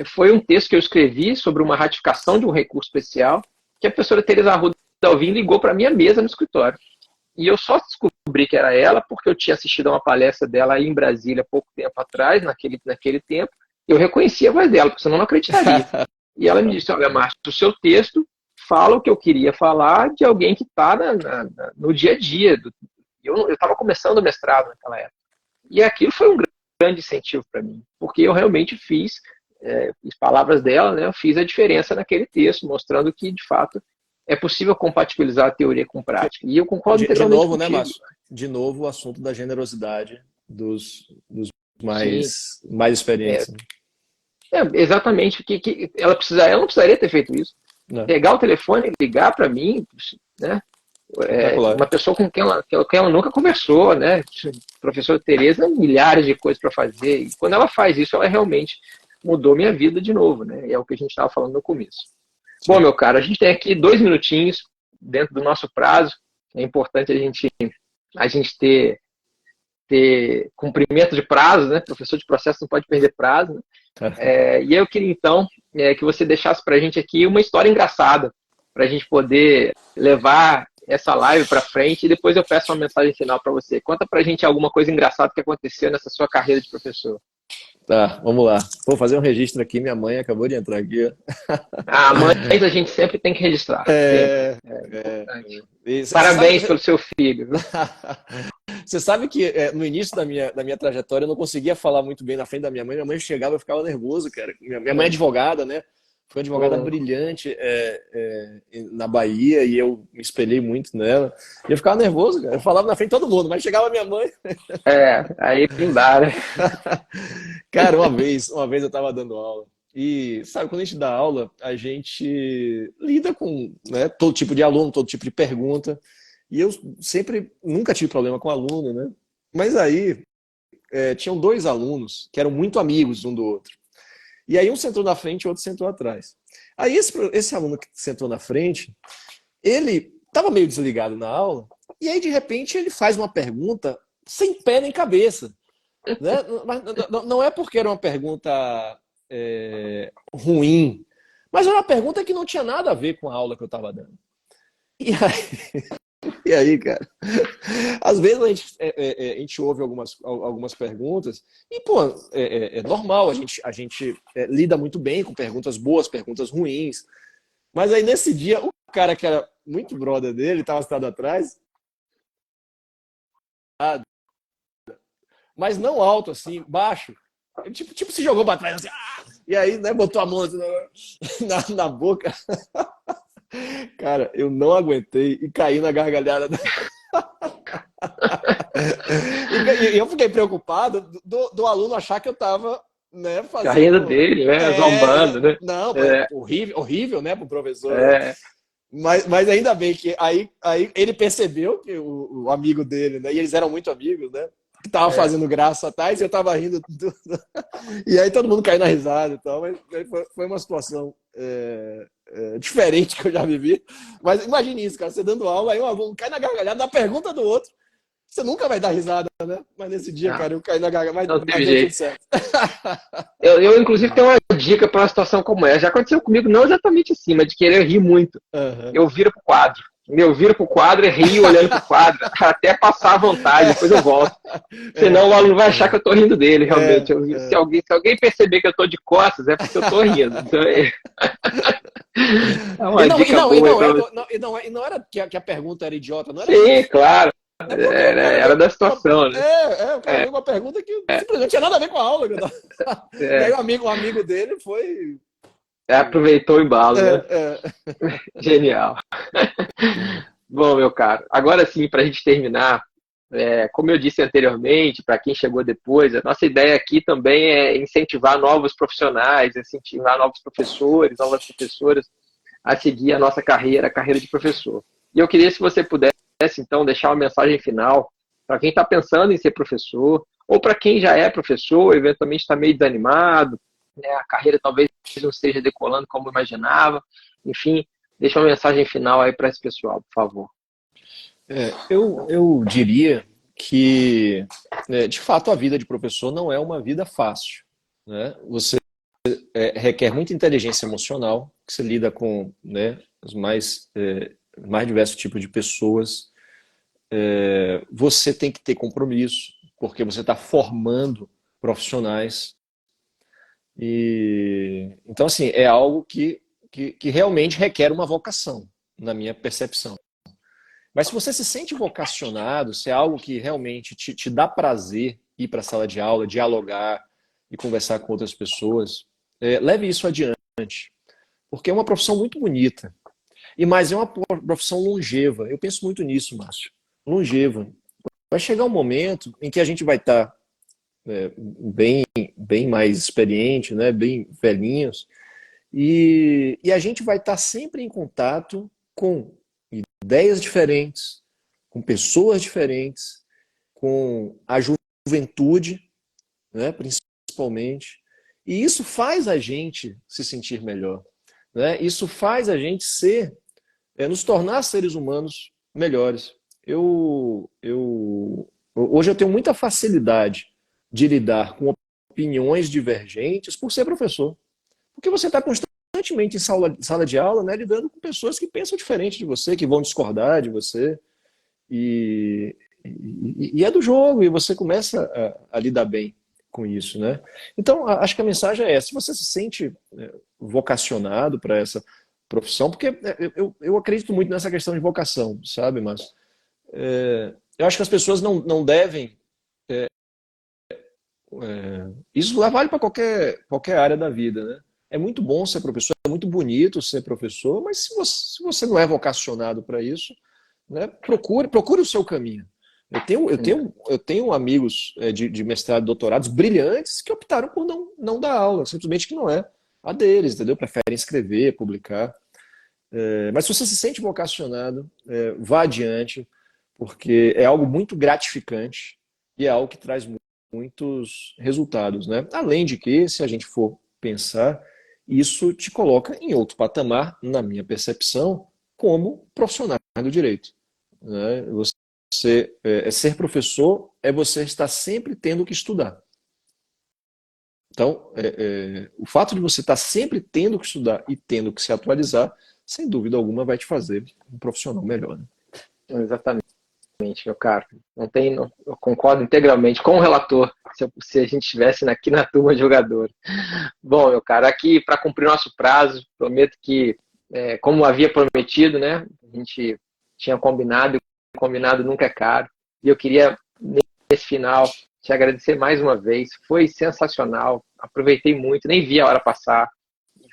foi um texto que eu escrevi sobre uma ratificação de um recurso especial, que a professora Tereza Arruda Alvim ligou para a minha mesa no escritório. E eu só descobri que era ela porque eu tinha assistido a uma palestra dela aí em Brasília pouco tempo atrás, naquele tempo. Eu reconheci a voz dela, porque senão eu não acreditaria. E ela me disse, olha, Márcio, o seu texto fala o que eu queria falar de alguém que está no dia a dia. Eu estava começando o mestrado naquela época. E aquilo foi um grande incentivo para mim, porque eu realmente fiz, as palavras dela, né, eu fiz a diferença naquele texto, mostrando que, de fato, é possível compatibilizar a teoria com prática. E eu concordo integralmente novo, contigo. Né, Márcio? De novo, o assunto da generosidade dos mais experientes. Exatamente. Que ela não precisaria ter feito isso. Não. Pegar o telefone e ligar para mim, né? Uma pessoa com quem ela nunca conversou, né? Professora Tereza, milhares de coisas para fazer. E quando ela faz isso, ela realmente mudou minha vida de novo, né? É o que a gente estava falando no começo. Sim. Bom, meu caro, a gente tem aqui 2 minutinhos dentro do nosso prazo. É importante a gente ter cumprimento de prazo, né? Professor de processo não pode perder prazo. Né? E eu queria, então, que você deixasse para a gente aqui uma história engraçada, para a gente poder levar essa live para frente e depois eu peço uma mensagem final para você. Conta para a gente alguma coisa engraçada que aconteceu nessa sua carreira de professor. Tá, vamos lá. Vou fazer um registro aqui. Minha mãe acabou de entrar aqui. Mães a gente sempre tem que registrar. Parabéns pelo seu filho. Você sabe que no início da minha trajetória eu não conseguia falar muito bem na frente da minha mãe. Minha mãe chegava e eu ficava nervoso, cara. Minha mãe é advogada, né? Foi uma advogada brilhante na Bahia e eu me espelhei muito nela. E eu ficava nervoso, cara. Eu falava na frente de todo mundo, mas chegava a minha mãe. Aí não dá, né? Cara, uma vez eu estava dando aula. E, sabe, quando a gente dá aula, a gente lida com, né, todo tipo de aluno, todo tipo de pergunta. E eu nunca tive problema com aluno, né? Mas aí, tinham 2 alunos que eram muito amigos um do outro. E aí um sentou na frente e o outro sentou atrás. Aí esse aluno que sentou na frente, ele estava meio desligado na aula, e aí de repente ele faz uma pergunta sem pé nem cabeça. Né? Mas não é porque era uma pergunta ruim, mas era uma pergunta que não tinha nada a ver com a aula que eu estava dando. E aí, cara, às vezes a gente ouve algumas perguntas e, pô, é normal, a gente lida muito bem com perguntas boas, perguntas ruins, mas aí nesse dia, o cara que era muito brother dele, estava sentado atrás, mas não alto, assim, baixo, ele, tipo se jogou para trás, assim, e aí, né, botou a mão assim, na boca. Cara, eu não aguentei e caí na gargalhada. E eu fiquei preocupado do aluno achar que eu tava, né, fazendo... Carreira dele, né? Zombando, né? Não, horrível, né, pro professor. Mas ainda bem que aí ele percebeu que o amigo dele, né, e eles eram muito amigos, né, que tava fazendo graça atrás e eu tava rindo. E aí todo mundo caiu na risada e tal, mas foi uma situação... diferente que eu já vivi, mas imagine isso, cara, você dando aula, aí um aluno cai na gargalhada na pergunta do outro, Você nunca vai dar risada, né? Mas nesse dia, cara, eu caí na garganta, mas Não deu teve tudo jeito. certo. Inclusive, tenho uma dica para uma situação como essa. Já aconteceu comigo, não exatamente assim, mas de querer rir muito. Uhum. Eu viro pro quadro. Eu viro pro quadro e rio olhando pro quadro, até passar à vontade, depois eu volto. Senão o aluno vai achar que eu tô rindo dele, realmente. Se alguém perceber que eu tô de costas, é porque eu tô rindo. Então, é uma dica boa aí pra você. E não era que a pergunta era idiota, não era Sim, isso. claro. É porque o cara Era veio da situação, né? o cara veio com uma pergunta que simplesmente não tinha nada a ver com a aula. E aí o amigo dele foi. Aproveitou o embalo, né? É. Genial. Bom, meu caro, agora sim, para a gente terminar, como eu disse anteriormente, para quem chegou depois, a nossa ideia aqui também é incentivar novos profissionais, incentivar novos professores, novas professoras a seguir a nossa carreira, a carreira de professor. E eu queria, se você pudesse, então, deixar uma mensagem final para quem está pensando em ser professor, ou para quem já é professor, eventualmente está meio desanimado, né, a carreira talvez não esteja decolando como imaginava, enfim, deixa uma mensagem final aí para esse pessoal, por favor. Eu diria que, de fato, a vida de professor não é uma vida fácil, né? Você requer muita inteligência emocional, que você lida com, né, os mais diversos tipos de pessoas. Você tem que ter compromisso, porque você está formando profissionais. Então, assim, é algo que realmente requer uma vocação, na minha percepção. Mas se você se sente vocacionado, se é algo que realmente te dá prazer ir para a sala de aula, dialogar e conversar com outras pessoas, leve isso adiante. Porque é uma profissão muito bonita. Mas é uma profissão longeva. Eu penso muito nisso, Márcio. Longeva. Vai chegar um momento em que a gente vai estar bem mais experiente, né? Bem velhinhos, e a gente vai estar sempre em contato com ideias diferentes, com pessoas diferentes, com a juventude, né, principalmente. E isso faz a gente se sentir melhor, né? Isso faz a gente nos tornar seres humanos melhores. Hoje eu tenho muita facilidade de lidar com opiniões divergentes por ser professor. Porque você está constantemente em sala de aula, né, lidando com pessoas que pensam diferente de você, que vão discordar de você. E é do jogo, e você começa a lidar bem com isso, né? Então, acho que a mensagem é essa. Se você se sente vocacionado para essa profissão, porque eu acredito muito nessa questão de vocação, sabe, mas eu acho que as pessoas não devem. Isso vale para qualquer área da vida, né? É muito bom ser professor, é muito bonito ser professor, mas se você não é vocacionado para isso, né, procure o seu caminho. Eu tenho amigos de mestrado e doutorados brilhantes que optaram por não dar aula, simplesmente que não é a deles, entendeu? Preferem escrever, publicar. Mas se você se sente vocacionado, vá adiante, porque é algo muito gratificante e é algo que traz muitos resultados, né? Além de que, se a gente for pensar, isso te coloca em outro patamar, na minha percepção, como profissional do direito, né? Ser professor é você estar sempre tendo que estudar. Então, o fato de você estar sempre tendo que estudar e tendo que se atualizar, sem dúvida alguma, vai te fazer um profissional melhor, né? Exatamente, meu caro. Eu concordo integralmente com o relator, se a gente estivesse aqui na turma de jogador. Bom, meu caro, aqui para cumprir nosso prazo, prometo que, como havia prometido, né, a gente tinha combinado, e combinado nunca é caro. E eu queria, nesse final, te agradecer mais uma vez. Foi sensacional, aproveitei muito, nem vi a hora passar.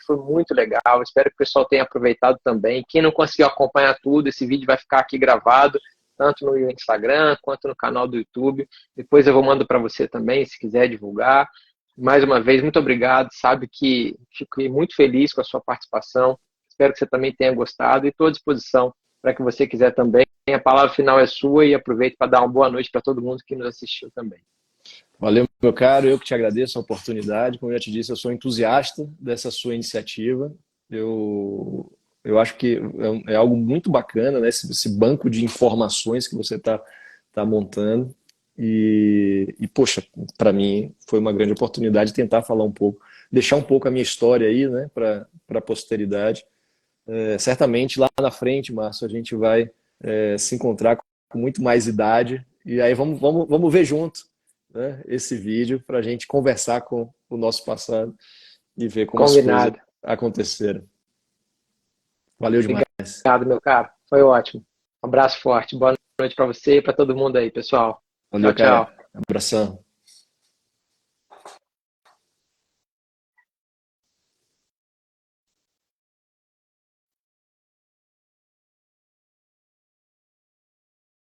Foi muito legal, espero que o pessoal tenha aproveitado também. Quem não conseguiu acompanhar tudo, esse vídeo vai ficar aqui gravado, tanto no Instagram quanto no canal do YouTube. Depois eu mando para você também, se quiser divulgar. Mais uma vez, muito obrigado. Sabe que fiquei muito feliz com a sua participação. Espero que você também tenha gostado e estou à disposição para que você quiser também. A palavra final é sua e aproveito para dar uma boa noite para todo mundo que nos assistiu também. Valeu, meu caro. Eu que te agradeço a oportunidade. Como eu já te disse, eu sou entusiasta dessa sua iniciativa. Eu acho que é algo muito bacana, né? Esse banco de informações que você está está montando. Poxa, para mim foi uma grande oportunidade tentar falar um pouco, deixar um pouco a minha história aí, né, para a posteridade. Certamente lá na frente, Márcio, a gente vai se encontrar com muito mais idade e aí vamos ver junto, né, esse vídeo para a gente conversar com o nosso passado e ver como as coisas Combinado. aconteceram. Valeu demais. Obrigado, meu caro. Foi ótimo. Um abraço forte. Boa noite para você e para todo mundo aí, pessoal. Tchau, Valeu, cara. tchau. Abração.